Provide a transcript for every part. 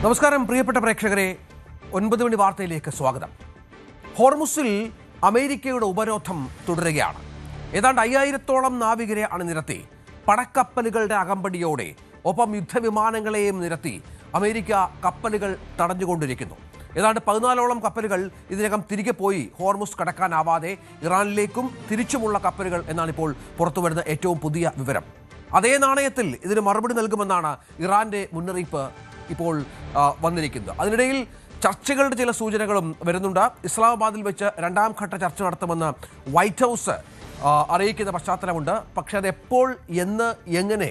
നമസ്കാരം പ്രിയപ്പെട്ട പ്രേക്ഷകരെ, 9 മണി വാർത്തയിലേക്ക് സ്വാഗതം. ഹോർമുസിൽ അമേരിക്കയുടെ ഉപരോധം തുടരുകയാണ്. ഏതാണ്ട് 5000-ഓളം നാവികരെ അണിനിരത്തി പടക്കപ്പലുകളുടെ അകമ്പടിയോടെ ഒപ്പം യുദ്ധവിമാനങ്ങളെയും നിരത്തി അമേരിക്ക കപ്പലുകൾ തടഞ്ഞുകൊണ്ടിരിക്കുന്നു. ഏതാണ്ട് 14ഓളം കപ്പലുകൾ ഇതിനകം തിരികെ പോയി ഹോർമുസ് കടക്കാനാവാതെ ഇറാനിലേക്കും തിരിച്ചുമുള്ള കപ്പലുകൾ എന്നാണിപ്പോൾ പുറത്തുവരുന്ന ഏറ്റവും പുതിയ വിവരം. അതേ നാണയത്തിൽ ഇതിന് മറുപടി നൽകുമെന്നാണ് ഇറാന്റെ മുന്നറിയിപ്പ് ഇപ്പോൾ വന്നിരിക്കുന്നത്. അതിനിടയിൽ ചർച്ചകളുടെ ചില സൂചനകളും വരുന്നുണ്ട്. ഇസ്ലാമാബാദിൽ വെച്ച് 2ാം ഘട്ട ചർച്ച നടത്തുമെന്ന് വൈറ്റ് ഹൗസ് അറിയിക്കുന്ന പശ്ചാത്തലമുണ്ട്. പക്ഷേ അത് എപ്പോൾ, എന്ന്, എങ്ങനെ,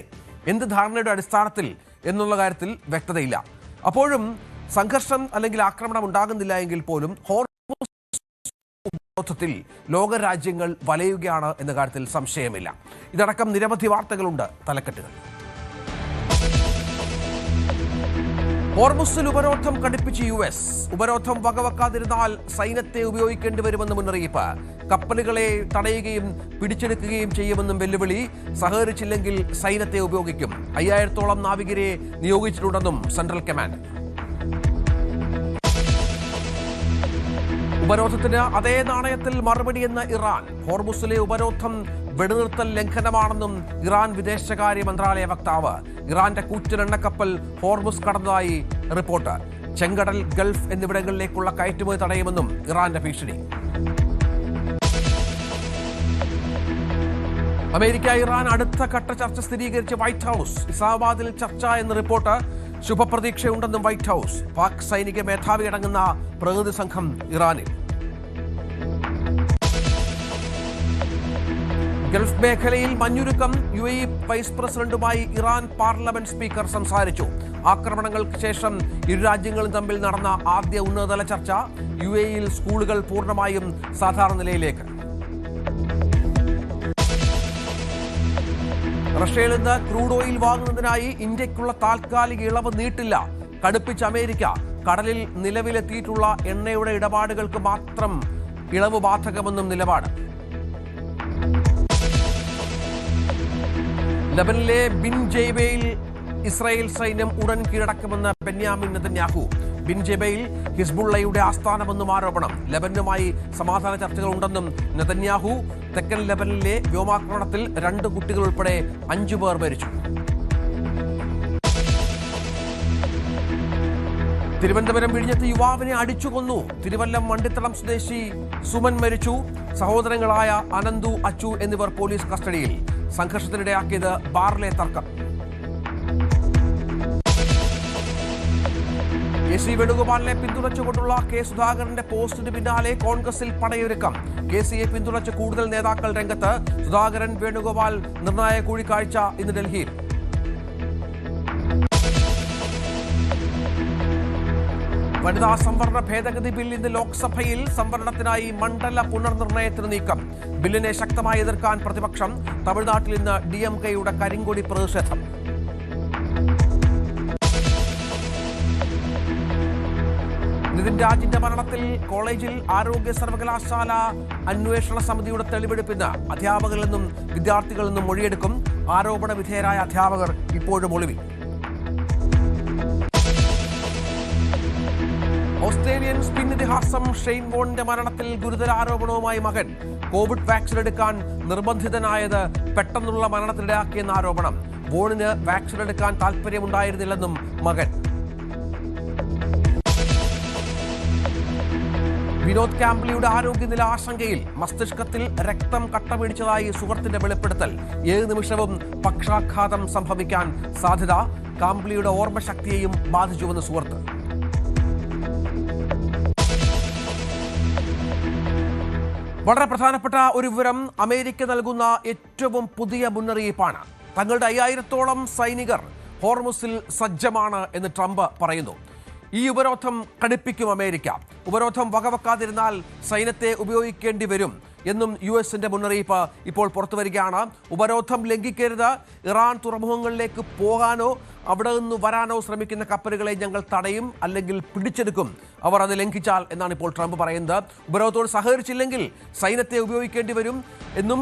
എന്ത് ധാരണയുടെ അടിസ്ഥാനത്തിൽ എന്നുള്ള കാര്യത്തിൽ വ്യക്തതയില്ല. അപ്പോഴും സംഘർഷം അല്ലെങ്കിൽ ആക്രമണം ഉണ്ടാകുന്നില്ല എങ്കിൽ പോലും ഹോർമുസ് ഉപരോധത്തിൽ ലോകരാജ്യങ്ങൾ വലയുകയാണ് എന്ന കാര്യത്തിൽ സംശയമില്ല. ഇതടക്കം നിരവധി വാർത്തകളുണ്ട് തലക്കെട്ടുകൾ. ഹോർമുസിൽ ഉപരോധം കടുപ്പിച്ച് US. ഉപരോധം വകവെക്കാതിരുന്നാൽ സൈന്യത്തെ ഉപയോഗിക്കേണ്ടി വരുമെന്ന് മുന്നറിയിപ്പ്. കപ്പലുകളെ തടയുകയും പിടിച്ചെടുക്കുകയും ചെയ്യുമെന്നും വെല്ലുവിളി. സഹകരിച്ചില്ലെങ്കിൽ സൈന്യത്തെ ഉപയോഗിക്കും. 5000-ഓളം നാവികരെ നിയോഗിച്ചിട്ടുണ്ടെന്നും സെൻട്രൽ കമാൻഡ്. ഉപരോധത്തിന് അതേ നാണയത്തിൽ മറുപടിയെന്ന ഇറാൻ. ഹോർമുസിലെ ഉപരോധം വെടിനിർത്തൽ ലംഘനമാണെന്നും ഇറാൻ വിദേശകാര്യ മന്ത്രാലയ വക്താവ്. ഇറാന്റെ കൂറ്റൻ എണ്ണക്കപ്പൽ ഹോർമുസ് കടന്നതായി റിപ്പോർട്ട്. ചെങ്കടൽ, ഗൾഫ് എന്നിവിടങ്ങളിലേക്കുള്ള കയറ്റുമതി തടയുമെന്നും ഇറാന്റെ ഭീഷണി. അമേരിക്ക ഇറാൻ അടുത്ത ഘട്ട ചർച്ച സ്ഥിരീകരിച്ച് വൈറ്റ് ഹൗസ്. ഇസ്ലാമാബാദിൽ ചർച്ച എന്ന റിപ്പോർട്ട്. ശുഭപ്രതീക്ഷയുണ്ടെന്നും വൈറ്റ് ഹൗസ്. പാക് സൈനിക മേധാവി അടങ്ങുന്ന പ്രതിനിധി സംഘം ഇറാനിൽ. ഗൾഫ് മേഖലയിൽ മഞ്ഞുരുക്കം. UAE വൈസ് പ്രസിഡന്റുമായി ഇറാൻ പാർലമെന്റ് സ്പീക്കർ സംസാരിച്ചു. ആക്രമണങ്ങൾക്ക് ശേഷം ഇരു രാജ്യങ്ങളും തമ്മിൽ നടന്ന ആദ്യ ഉന്നതതല ചർച്ച. UAEയിൽ സ്കൂളുകൾ പൂർണ്ണമായും സാധാരണ നിലയിലേക്ക്. റഷ്യയിൽ നിന്ന് ക്രൂഡ് ഓയിൽ വാങ്ങുന്നതിനായി ഇന്ത്യക്കുള്ള താൽക്കാലിക ഇളവ് നീട്ടില്ല. കടുപ്പിച്ച അമേരിക്ക. കടലിൽ നിലവിലെത്തിയിട്ടുള്ള എണ്ണയുടെ ഇടപാടുകൾക്ക് മാത്രം ഇളവ് ബാധകമെന്നും നിലപാട്. ലബനിലെ ബിൻ ജെബയിൽ ഇസ്രായേൽ സൈന്യം ഉടൻ കീഴടക്കുമെന്ന് ബെന്യാമിൻ നെതന്യാഹു. ബിൻ ജെബയിൽ ഹിസ്ബുള്ളയുടെ ആസ്ഥാനമെന്നും ആരോപണം. ലബനുമായി സമാധാന ചർച്ചകൾ ഉണ്ടെന്നും നെതന്യാഹു. തെക്കൻ ലബനിലെ വ്യോമാക്രമണത്തിൽ 2 കുട്ടികൾ ഉൾപ്പെടെ 5 പേർ മരിച്ചു. തിരുവനന്തപുരം വിഴിഞ്ഞത്ത് യുവാവിനെ അടിച്ചുകൊന്നു. തിരുവല്ലം വണ്ടിത്തളം സ്വദേശി സുമൻ മരിച്ചു. സഹോദരങ്ങളായ അനന്തു, അച്ചു എന്നിവർ പോലീസ് കസ്റ്റഡിയിൽ. സംഘർഷത്തിനിടയാക്കിയത് ബാറിലെ തർക്കം. KC വേണുഗോപാലിനെ പിന്തുണച്ചുകൊണ്ടുള്ള കെ സുധാകരന്റെ പോസ്റ്റിന് പിന്നാലെ കോൺഗ്രസിൽ പടയൊരുക്കം. KCയെ പിന്തുണച്ച് കൂടുതൽ നേതാക്കൾ രംഗത്ത്. സുധാകരൻ, വേണുഗോപാൽ നിർണായക കൂടിക്കാഴ്ച ഇന്ന് ഡൽഹിയിൽ. വനിതാ സംവരണ ഭേദഗതി ബിൽ ഇന്ന് ലോക്സഭയിൽ. സംവരണത്തിനായി മണ്ഡല പുനർനിർണയത്തിന് നീക്കം. ബില്ലിനെ ശക്തമായി എതിർക്കാൻ പ്രതിപക്ഷം. തമിഴ്നാട്ടിൽ ഇന്ന് DMK-യുടെ കരിങ്കൊടി പ്രതിഷേധം. നിതിൻ രാജിന്റെ മരണത്തിൽ കോളേജിൽ ആരോഗ്യ സർവകലാശാല അന്വേഷണ സമിതിയുടെ തെളിവെടുപ്പിന് അധ്യാപകരിൽ നിന്നും വിദ്യാർത്ഥികളിൽ നിന്നും മൊഴിയെടുക്കും. ആരോപണ വിധേയരായ അധ്യാപകർ ഇപ്പോഴും ഒളിവിൽ. ഓസ്ട്രേലിയൻ സ്പിൻ ഇതിഹാസം ഷെയ്ൻ വോണിന്റെ മരണത്തിൽ ഗുരുതര ആരോപണവുമായി മകൻ. കോവിഡ് വാക്സിൻ എടുക്കാൻ നിർബന്ധിതനായത് പെട്ടെന്നുള്ള മരണത്തിനിടയാക്കിയെന്ന ആരോപണം. വോണിന് വാക്സിൻ എടുക്കാൻ താല്പര്യമുണ്ടായിരുന്നില്ലെന്നും മകൻ. വിനോദ് കാംബ്ലിയുടെ ആരോഗ്യനില ആശങ്കയിൽ. മസ്തിഷ്കത്തിൽ രക്തം കട്ടപിടിച്ചതായി സുഹൃത്തിന്റെ വെളിപ്പെടുത്തൽ. 7 നിമിഷവും പക്ഷാഘാതം സംഭവിക്കാൻ സാധ്യത. കാംബ്ലിയുടെ ഓർമ്മശക്തിയെയും ബാധിച്ചുവെന്ന് സുഹൃത്ത്. വളരെ പ്രധാനപ്പെട്ട ഒരു വിവരം. അമേരിക്ക നൽകുന്ന ഏറ്റവും പുതിയ മുന്നറിയിപ്പാണ്. തങ്ങളുടെ 5000-ഓളം സൈനികർ ഹോർമുസിൽ സജ്ജമാണ് എന്ന് ട്രംപ് പറയുന്നു. ഈ ഉപരോധം കടുപ്പിക്കും അമേരിക്ക. ഉപരോധം വകവെക്കാതിരുന്നാൽ സൈന്യത്തെ ഉപയോഗിക്കേണ്ടി വരും എന്നും US-ന്റെ മുന്നറിയിപ്പ് ഇപ്പോൾ പുറത്തുവരികയാണ്. ഉപരോധം ലംഘിക്കരുത്. ഇറാൻ തുറമുഖങ്ങളിലേക്ക് പോകാനോ അവിടെ നിന്ന് വരാനോ ശ്രമിക്കുന്ന കപ്പലുകളെ ഞങ്ങൾ തടയും, അല്ലെങ്കിൽ പിടിച്ചെടുക്കും അവർ അത് ലംഘിച്ചാൽ എന്നാണ് ഇപ്പോൾ ട്രംപ് പറയുന്നത്. ഉപരോധത്തോട് സഹകരിച്ചില്ലെങ്കിൽ സൈന്യത്തെ ഉപയോഗിക്കേണ്ടി വരും എന്നും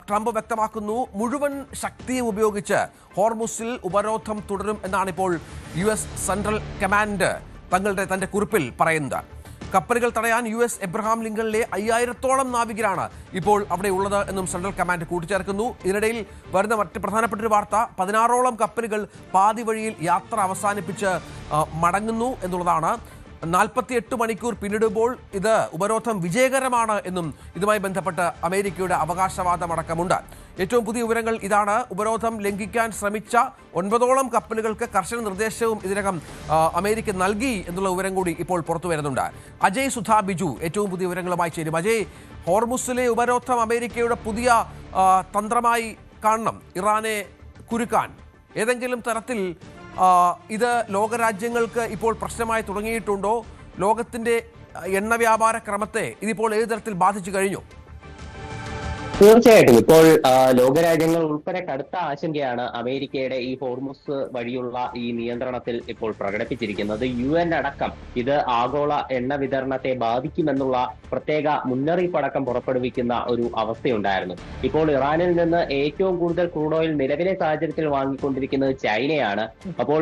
ട്രംപ് വ്യക്തമാക്കുന്നു. മുഴുവൻ ശക്തിയും ഉപയോഗിച്ച് ഹോർമുസിൽ ഉപരോധം തുടരും എന്നാണിപ്പോൾ US സെൻട്രൽ കമാൻഡ് തന്റെ കുറിപ്പിൽ പറയുന്നത്. കപ്പലുകൾ തടയാൻ US എബ്രഹാം ലിങ്കണിലെ 5000-ഓളം നാവികരാണ് ഇപ്പോൾ അവിടെ ഉള്ളത് എന്നും സെൻട്രൽ കമാൻഡ് കൂട്ടിച്ചേർക്കുന്നു. ഇതിനിടയിൽ വരുന്ന മറ്റ് പ്രധാനപ്പെട്ട ഒരു വാർത്ത, 16ഓളം കപ്പലുകൾ പാതി വഴിയിൽ യാത്ര അവസാനിപ്പിച്ച് മടങ്ങുന്നു എന്നുള്ളതാണ്. 48 മണിക്കൂർ പിന്നിടുമ്പോൾ ഇത് ഉപരോധം വിജയകരമാണ് എന്നും ഇതുമായി ബന്ധപ്പെട്ട് അമേരിക്കയുടെ അവകാശവാദമടക്കമുണ്ട്. ഏറ്റവും പുതിയ വിവരങ്ങൾ ഇതാണ്. ഉപരോധം ലംഘിക്കാൻ ശ്രമിച്ച 9ഓളം കപ്പലുകൾക്ക് കർശന നിർദ്ദേശവും ഇതിനകം അമേരിക്ക നൽകി എന്നുള്ള വിവരം കൂടി ഇപ്പോൾ പുറത്തു വരുന്നുണ്ട്. അജയ് സുധാ ബിജു ഏറ്റവും പുതിയ വിവരങ്ങളുമായി ചേരും. അജയ്, ഹോർമുസിലെ ഉപരോധം അമേരിക്കയുടെ പുതിയ തന്ത്രമായി കാണണം ഇറാനെ കുരുക്കാൻ. ഏതെങ്കിലും തരത്തിൽ ഇത് ലോകരാജ്യങ്ങൾക്ക് ഇപ്പോൾ പ്രശ്നമായി തുടങ്ങിയിട്ടുണ്ടോ? ലോകത്തിന്റെ എണ്ണ വ്യാപാര ക്രമത്തെ ഇതിപ്പോൾ ഏത് തരത്തിൽ ബാധിച്ചു കഴിഞ്ഞു? തീർച്ചയായിട്ടും ഇപ്പോൾ ലോകരാജ്യങ്ങൾ ഉൾപ്പെടെ കടുത്ത ആശങ്കയാണ് അമേരിക്കയുടെ ഈ ഹോർമുസ് വഴിയുള്ള ഈ നിയന്ത്രണത്തിൽ ഇപ്പോൾ പ്രകടിപ്പിച്ചിരിക്കുന്നത്. UN അടക്കം ഇത് ആഗോള എണ്ണ വിതരണത്തെ ബാധിക്കുമെന്നുള്ള പ്രത്യേക മുന്നറിയിപ്പടക്കം പുറപ്പെടുവിക്കുന്ന ഒരു അവസ്ഥയുണ്ടായിരുന്നു. ഇപ്പോൾ ഇറാനിൽ നിന്ന് ഏറ്റവും കൂടുതൽ ക്രൂഡ് ഓയിൽ നിലവിലെ സാഹചര്യത്തിൽ വാങ്ങിക്കൊണ്ടിരിക്കുന്നത് ചൈനയാണ്. അപ്പോൾ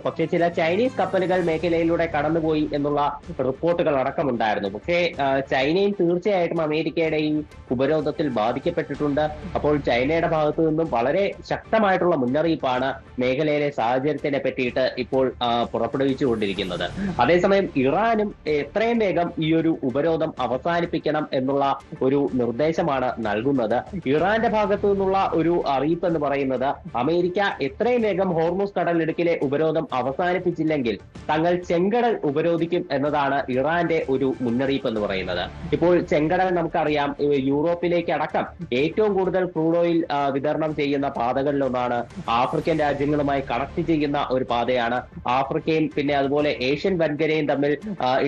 പക്ഷേ ചില ചൈനീസ് കപ്പലുകൾ മേഖലയിലൂടെ കടന്നുപോയി എന്നുള്ള റിപ്പോർട്ടുകൾ അടക്കമുണ്ടായിരുന്നു. പക്ഷേ ചൈനയും തീർച്ചയായിട്ടും അമേരിക്കയുടെ ഈ ഉപരോധത്തിൽ ബാധിക്കപ്പെട്ടിട്ടുണ്ട്. അപ്പോൾ ചൈനയുടെ ഭാഗത്തു നിന്നും വളരെ ശക്തമായിട്ടുള്ള മുന്നറിയിപ്പാണ് മേഖലയിലെ സാഹചര്യത്തിനെ പറ്റിയിട്ട് ഇപ്പോൾ പുറപ്പെടുവിച്ചുകൊണ്ടിരിക്കുന്നത്. അതേസമയം ഇറാനും എത്രയും വേഗം ഈ ഒരു ഉപരോധം അവസാനിപ്പിക്കണം എന്നുള്ള ഒരു നിർദ്ദേശമാണ് നൽകുന്നത്. ഇറാന്റെ ഭാഗത്തു നിന്നുള്ള ഒരു അറിയിപ്പ് എന്ന് പറയുന്നത്, അമേരിക്ക എത്രയും വേഗം ഹോർമുസ് കടലിടുക്കിലെ ഉപരോധം അവസാനിപ്പിച്ചില്ലെങ്കിൽ തങ്ങൾ ചെങ്കടൽ ഉപരോധിക്കും എന്നതാണ് ഇറാന്റെ ഒരു മുന്നറിയിപ്പ് എന്ന് പറയുന്നത്. ഇപ്പോൾ ചെങ്കടൽ നമുക്കറിയാം, യൂറോപ്പിലേക്ക് അടക്കം ഏറ്റവും കൂടുതൽ ക്രൂഡ് ഓയിൽ വിതരണം ചെയ്യുന്ന പാതകളിലൊന്നാണ്. ആഫ്രിക്കൻ രാജ്യങ്ങളുമായി കണക്ട് ചെയ്യുന്ന ഒരു പാതയാണ്. ആഫ്രിക്കയും പിന്നെ അതുപോലെ ഏഷ്യൻ വൻകരയും തമ്മിൽ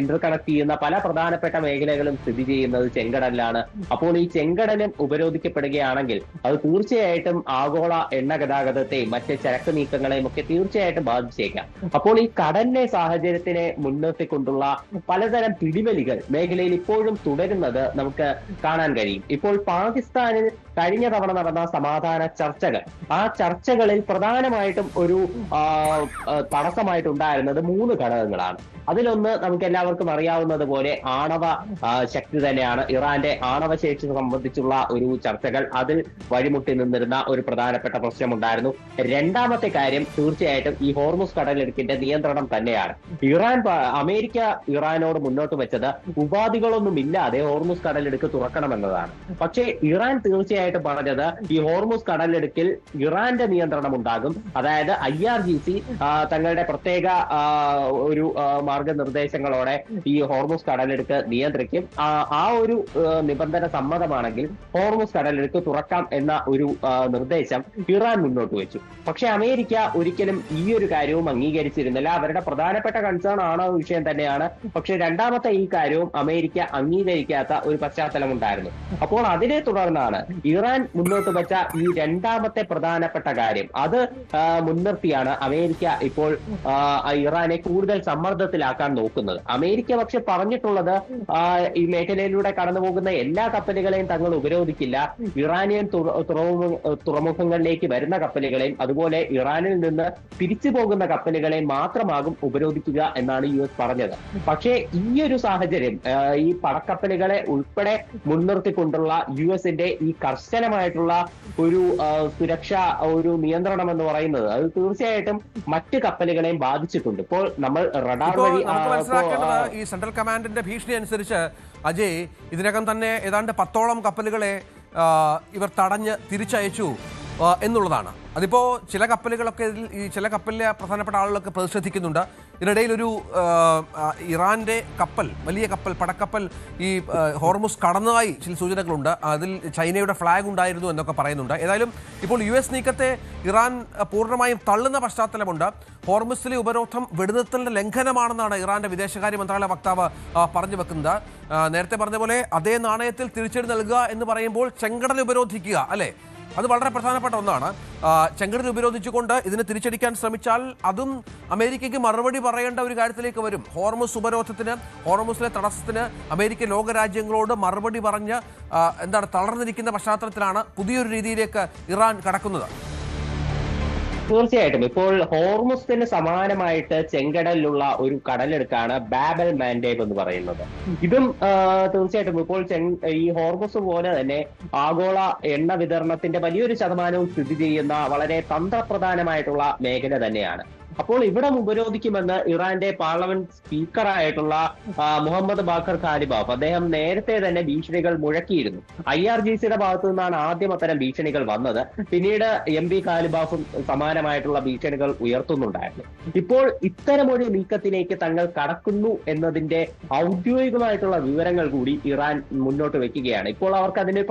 ഇന്റർ കണക്ട് ചെയ്യുന്ന പല പ്രധാനപ്പെട്ട മേഖലകളും സ്ഥിതി ചെയ്യുന്നത് ചെങ്കടലിലാണ്. അപ്പോൾ ഈ ചെങ്കടലും ഉപരോധിക്കപ്പെടുകയാണെങ്കിൽ അത് തീർച്ചയായിട്ടും ആഗോള എണ്ണ ഗതാഗതത്തെയും മറ്റ് ചരക്ക് നീക്കങ്ങളെയും ഒക്കെ തീർച്ചയായിട്ടും ബാധിച്ചേക്കാം. അപ്പോൾ ഈ കടലിലെ സാഹചര്യത്തിനെ മുൻനിർത്തിക്കൊണ്ടുള്ള പലതരം പിടിവലികൾ മേഖലയിൽ ഇപ്പോഴും തുടരുന്നത് നമുക്ക് കാണാൻ കഴിയും. ഇപ്പോൾ പാകിസ്ഥാനിൽ കഴിഞ്ഞ തവണ നടന്ന സമാധാന ചർച്ചകൾ, ആ ചർച്ചകളിൽ പ്രധാനമായിട്ടും ഒരു തടസ്സമായിട്ടുണ്ടായിരുന്നത് 3 ഘടകങ്ങളാണ്. അതിലൊന്ന് നമുക്ക് എല്ലാവർക്കും അറിയാവുന്നത് പോലെ ആണവ ശക്തി തന്നെയാണ്. ഇറാന്റെ ആണവശേഷി സംബന്ധിച്ചുള്ള ഒരു ചർച്ചകൾ അതിൽ വഴിമുട്ടി നിന്നിരുന്ന ഒരു പ്രധാനപ്പെട്ട പ്രശ്നമുണ്ടായിരുന്നു. രണ്ടാമത്തെ കാര്യം തീർച്ചയായിട്ടും ഈ ഹോർമുസ് കടലിടുക്കിന്റെ നിയന്ത്രണം തന്നെയാണ്. അമേരിക്ക ഇറാനോട് മുന്നോട്ട് വെച്ചത് ഉപാധികളൊന്നുമില്ലാതെ ഹോർമുസ് കടലിടുക്ക് തുറക്കണമെന്നതാണ്. പക്ഷേ ഇറാൻ തീർച്ചയായിട്ടും പറഞ്ഞത് ഈ ഹോർമുസ് കടലിടുക്കിൽ ഇറാന്റെ നിയന്ത്രണം ഉണ്ടാകും. അതായത് IRGC തങ്ങളുടെ പ്രത്യേക ഒരു മാർഗനിർദ്ദേശങ്ങളോടെ ഈ ഹോർമുസ് കടലിടുക്ക് നിയന്ത്രിക്കും. ആ ഒരു നിബന്ധന സമ്മതമാണെങ്കിൽ ഹോർമുസ് കടലിടുക്ക് തുറക്കാം എന്ന ഒരു നിർദ്ദേശം ഇറാൻ മുന്നോട്ട് വെച്ചു. പക്ഷെ അമേരിക്ക ഒരിക്കലും ഈ ഒരു കാര്യവും അംഗീകരിച്ചിരുന്നില്ല. അവരുടെ പ്രധാനപ്പെട്ട കൺസേൺ ആണവ വിഷയം തന്നെയാണ്. പക്ഷെ രണ്ടാമത്തെ ഈ കാര്യവും അമേരിക്ക അംഗീകരിക്കാത്ത ഒരു പശ്ചാത്തലം ഉണ്ടായിരുന്നു. അപ്പോൾ അതിനെ തുടർന്നാണ് ഇറാൻ മുന്നോട്ട് വെച്ച ഈ രണ്ടാമത്തെ പ്രധാനപ്പെട്ട കാര്യം, അത് മുൻനിർത്തിയാണ് അമേരിക്ക ഇപ്പോൾ ഇറാനെ കൂടുതൽ സമ്മർദ്ദത്തിലാക്കാൻ നോക്കുന്നത്. അമേരിക്ക പക്ഷെ പറഞ്ഞിട്ടുള്ളത് ഈ മേഖലയിലൂടെ കടന്നു പോകുന്ന എല്ലാ കപ്പലുകളെയും തങ്ങൾ ഉപരോധിക്കില്ല, ഇറാനിയൻ തുറമുഖങ്ങളിലേക്ക് വരുന്ന കപ്പലുകളെയും അതുപോലെ ഇറാനിൽ നിന്ന് തിരിച്ചു പോകുന്ന കപ്പലുകളെയും മാത്രമാകും ഉപരോധിക്കുക എന്നാണ് US പറഞ്ഞത്. പക്ഷേ ഈ ഒരു സാഹചര്യം, ഈ പടക്കപ്പലുകളെ ഉൾപ്പെടെ മുൻനിർത്തിക്കൊണ്ടുള്ള US-ന്റെ ഈ കർശനമായിട്ടുള്ള ഒരു സുരക്ഷാ ഒരു നിയന്ത്രണം എന്ന് പറയുന്നത് അത് തീർച്ചയായിട്ടും മറ്റ് കപ്പലുകളെയും ബാധിച്ചിട്ടുണ്ട്. ഇപ്പോൾ നമ്മൾ റഡാർ വഴി ഈ സെൻട്രൽ കമാൻഡിന്റെ ഭീഷണി അനുസരിച്ച് അജയ്, ഇതിനകം തന്നെ ഏതാണ്ട് 10ഓളം കപ്പലുകളെ ഇവർ തടഞ്ഞ് തിരിച്ചയച്ചു എന്നുള്ളതാണ്. അതിപ്പോൾ ചില കപ്പലുകളൊക്കെ ഈ ചില കപ്പലിലെ പ്രധാനപ്പെട്ട ആളുകളൊക്കെ പ്രതിഷേധിക്കുന്നുണ്ട്. ഇതിനിടയിൽ ഒരു ഇറാന്റെ കപ്പൽ, വലിയ കപ്പൽ, പടക്കപ്പൽ ഈ ഹോർമുസ് കടന്നതായി ചില സൂചനകളുണ്ട്. അതിൽ ചൈനയുടെ ഫ്ലാഗ് ഉണ്ടായിരുന്നു എന്നൊക്കെ പറയുന്നുണ്ട്. ഏതായാലും ഇപ്പോൾ US നീക്കത്തെ ഇറാൻ പൂർണ്ണമായും തള്ളുന്ന പശ്ചാത്തലമുണ്ട്. ഹോർമുസിലെ ഉപരോധം വെടിനിർത്തലിന്റെ ലംഘനമാണെന്നാണ് ഇറാന്റെ വിദേശകാര്യ മന്ത്രാലയ വക്താവ് പറഞ്ഞു വെക്കുന്നത്. നേരത്തെ പറഞ്ഞ പോലെ അതേ നാണയത്തിൽ തിരിച്ചടി നൽകുക എന്ന് പറയുമ്പോൾ ചെങ്കടൽ ഉപരോധിക്കുക, അല്ലേ? അത് വളരെ പ്രധാനപ്പെട്ട ഒന്നാണ്. ചെങ്കടൽ ഉപരോധിച്ചുകൊണ്ട് ഇതിനെ തിരിച്ചടിക്കാൻ ശ്രമിച്ചാൽ അതും അമേരിക്കയ്ക്ക് മറുപടി പറയേണ്ട ഒരു കാര്യത്തിലേക്ക് വരും. ഹോർമുസ് ഉപരോധത്തിന്, ഹോർമുസിലെ തടസ്സത്തിന് അമേരിക്ക ലോകരാജ്യങ്ങളോട് മറുപടി പറഞ്ഞ് തളർന്നിരിക്കുന്ന പശ്ചാത്തലത്തിലാണ് പുതിയൊരു രീതിയിലേക്ക് ഇറാൻ കടക്കുന്നത്. തീർച്ചയായിട്ടും ഇപ്പോൾ ഹോർമുസിന് സമാനമായിട്ട് ചെങ്കടലിലുള്ള ഒരു കടലെടുക്കാണ് ബാബൽ മാൻഡേബ് എന്ന് പറയുന്നത്. ഇതും തീർച്ചയായിട്ടും ഇപ്പോൾ ഈ ഹോർമുസ് പോലെ തന്നെ ആഗോള എണ്ണ വിതരണത്തിന്റെ വലിയൊരു ശതമാനവും സ്ഥിതി ചെയ്യുന്ന വളരെ തന്ത്രപ്രധാനമായിട്ടുള്ള മേഖല തന്നെയാണ്. അപ്പോൾ ഇവിടെ ഉപരോധിക്കുമെന്ന് ഇറാന്റെ പാർലമെന്റ് സ്പീക്കറായിട്ടുള്ള മുഹമ്മദ് ബാഖർ ഖാലിബാഫ് അദ്ദേഹം നേരത്തെ തന്നെ ഭീഷണികൾ മുഴക്കിയിരുന്നു. IRGCയുടെ ഭാഗത്തു നിന്നാണ് ആദ്യം അത്തരം ഭീഷണികൾ വന്നത്. പിന്നീട് MP ഖാലിബാഫും സമാനമായിട്ടുള്ള ഭീഷണികൾ ഉയർത്തുന്നുണ്ടായിരുന്നു. ഇപ്പോൾ ഇത്തരമൊരു നീക്കത്തിലേക്ക് തങ്ങൾ കടക്കുന്നു എന്നതിന്റെ ഔദ്യോഗികമായിട്ടുള്ള വിവരങ്ങൾ കൂടി ഇറാൻ മുന്നോട്ട് വെക്കുകയാണ്. ഇപ്പോൾ അവർക്ക് അതിന്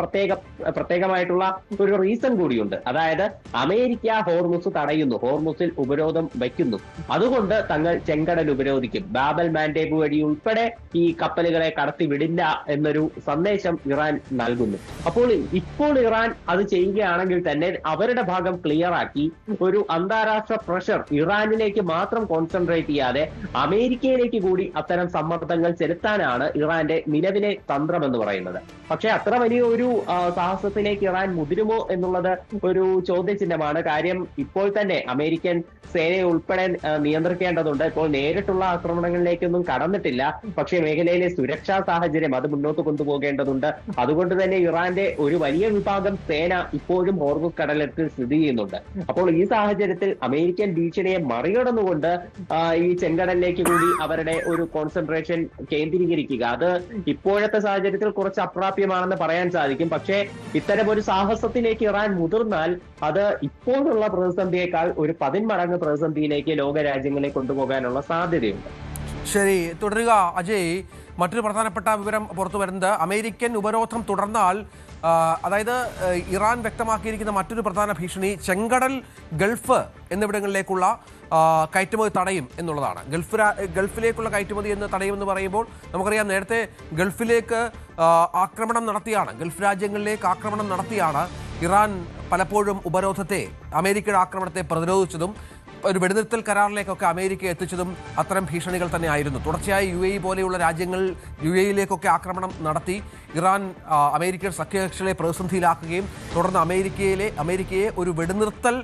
പ്രത്യേകമായിട്ടുള്ള ഒരു റീസൺ കൂടിയുണ്ട്. അതായത് അമേരിക്ക ഹോർമുസ് തടയുന്നു, ഹോർമുസിൽ ഉപരോധം അതുകൊണ്ട് തങ്ങൾ ചെങ്കടൽ ഉപരോധിക്കും, ബാബൽ മാൻഡേബ് വഴി ഉൾപ്പെടെ ഈ കപ്പലുകളെ കടത്തിവിടില്ല എന്നൊരു സന്ദേശം ഇറാൻ നൽകുന്നു. അപ്പോൾ ഇപ്പോൾ ഇറാൻ അത് ചെയ്യുകയാണെങ്കിൽ തന്നെ അവരുടെ ഭാഗം ക്ലിയർ ആക്കി ഒരു അന്താരാഷ്ട്ര പ്രഷർ ഇറാനിലേക്ക് മാത്രം കോൺസെൻട്രേറ്റ് ചെയ്യാതെ അമേരിക്കയിലേക്ക് കൂടി അത്തരം സമ്മർദ്ദങ്ങൾ ചെലുത്താനാണ് ഇറാന്റെ നിലവിലെ തന്ത്രം എന്ന് പറയുന്നത്. പക്ഷെ അത്ര വലിയ ഒരു സാഹസത്തിലേക്ക് ഇറാൻ മുതിരുമോ എന്നുള്ളത് ഒരു ചോദ്യചിഹ്നമാണ്. കാര്യം ഇപ്പോൾ തന്നെ അമേരിക്കൻ സേനയെ ഉൾപ്പെടെ നിയന്ത്രിക്കേണ്ടതുണ്ട്. ഇപ്പോൾ നേരിട്ടുള്ള ആക്രമണങ്ങളിലേക്കൊന്നും കടന്നിട്ടില്ല, പക്ഷേ മേഖലയിലെ സുരക്ഷാ സാഹചര്യം അത് മുന്നോട്ട് കൊണ്ടുപോകേണ്ടതുണ്ട്. അതുകൊണ്ട് തന്നെ ഇറാന്റെ ഒരു വലിയ വിഭാഗം സേന ഇപ്പോഴും ഹോർമുസ് കടലിൽ സ്ഥിതി ചെയ്യുന്നുണ്ട്. അപ്പോൾ ഈ സാഹചര്യത്തിൽ അമേരിക്കൻ ഭീഷണിയെ മറികടന്നുകൊണ്ട് ഈ ചെങ്കടലിലേക്ക് കൂടി അവരുടെ ഒരു കോൺസെൻട്രേഷൻ കേന്ദ്രീകരിക്കുക, അത് ഇപ്പോഴത്തെ സാഹചര്യത്തിൽ കുറച്ച് അപ്രാപ്യമാണെന്ന് പറയാൻ സാധിക്കും. പക്ഷേ ഇത്തരമൊരു സാഹസത്തിലേക്ക് ഇറാൻ മുതിർന്നാൽ അത് ഇപ്പോഴുള്ള പ്രതിസന്ധിയേക്കാൾ ഒരു 10 മടങ്ങ് പ്രതിസന്ധിയിലേക്ക് ലോകരാജ്യങ്ങളെ കൊണ്ടുപോകാനുള്ള സാധ്യതയുണ്ട്. ശരി, തുടരുക അജയ്. മറ്റൊരു പ്രധാനപ്പെട്ട വിവരം പുറത്തു വരുന്നത് അമേരിക്കൻ ഉപരോധം തുടർന്നാൽ, അതായത് ഇറാൻ വ്യക്തമാക്കിയിരിക്കുന്ന മറ്റൊരു പ്രധാന ഭീഷണി ചെങ്കടൽ, ഗൾഫ് എന്നിവിടങ്ങളിലേക്കുള്ള കയറ്റുമതി തടയും എന്നുള്ളതാണ്. ഗൾഫിലേക്കുള്ള കയറ്റുമതി എന്ന് തടയുമെന്ന് പറയുമ്പോൾ നമുക്കറിയാം, നേരത്തെ ഗൾഫിലേക്ക് ആക്രമണം നടത്തിയാണ്, ഗൾഫ് രാജ്യങ്ങളിലേക്ക് ആക്രമണം നടത്തിയാണ് ഇറാൻ പലപ്പോഴും ഉപരോധത്തെ, അമേരിക്കയുടെ ആക്രമണത്തെ പ്രതിരോധിച്ചതും ഒരു വെടിനിർത്തൽ കരാറിലേക്കൊക്കെ അമേരിക്ക എത്തിച്ചതും അത്തരം ഭീഷണികൾ തന്നെ ആയിരുന്നു. തുടർച്ചയായി UAE പോലെയുള്ള രാജ്യങ്ങൾ UAEയിലേക്കൊക്കെ ആക്രമണം നടത്തി ഇറാൻ അമേരിക്കൻ സഖ്യകക്ഷികളെ പ്രതിസന്ധിയിലാക്കുകയും തുടർന്ന് അമേരിക്കയെ ഒരു വെടിനിർത്തൽ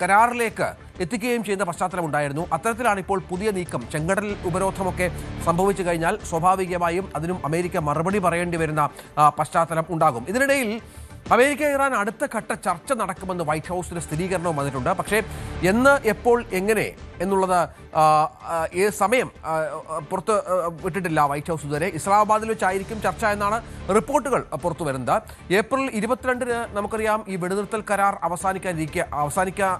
കരാറിലേക്ക് എത്തിക്കുകയും ചെയ്യുന്ന പശ്ചാത്തലമുണ്ടായിരുന്നു. അത്തരത്തിലാണ് ഇപ്പോൾ പുതിയ നീക്കം. ചെങ്കടൽ ഉപരോധമൊക്കെ സംഭവിച്ചു കഴിഞ്ഞാൽ സ്വാഭാവികമായും അതിനും അമേരിക്ക മറുപടി പറയേണ്ടി വരുന്ന പശ്ചാത്തലം ഉണ്ടാകും. ഇതിനിടയിൽ അമേരിക്ക ഇറാൻ അടുത്ത ഘട്ട ചർച്ച നടക്കുമെന്ന് വൈറ്റ് ഹൗസിന്റെ സ്ഥിരീകരണവും വന്നിട്ടുണ്ട്. പക്ഷേ എന്ന്, എപ്പോൾ, എങ്ങനെ എന്നുള്ളത് സമയം പുറത്ത് വിട്ടിട്ടില്ല വൈറ്റ് ഹൗസ് ഇതുവരെ. ഇസ്ലാമാബാദിൽ വെച്ചായിരിക്കും ചർച്ച എന്നാണ് റിപ്പോർട്ടുകൾ പുറത്തു വരുന്നത്. ഏപ്രിൽ 22-ന് നമുക്കറിയാം ഈ വെടിനിർത്തൽ കരാർ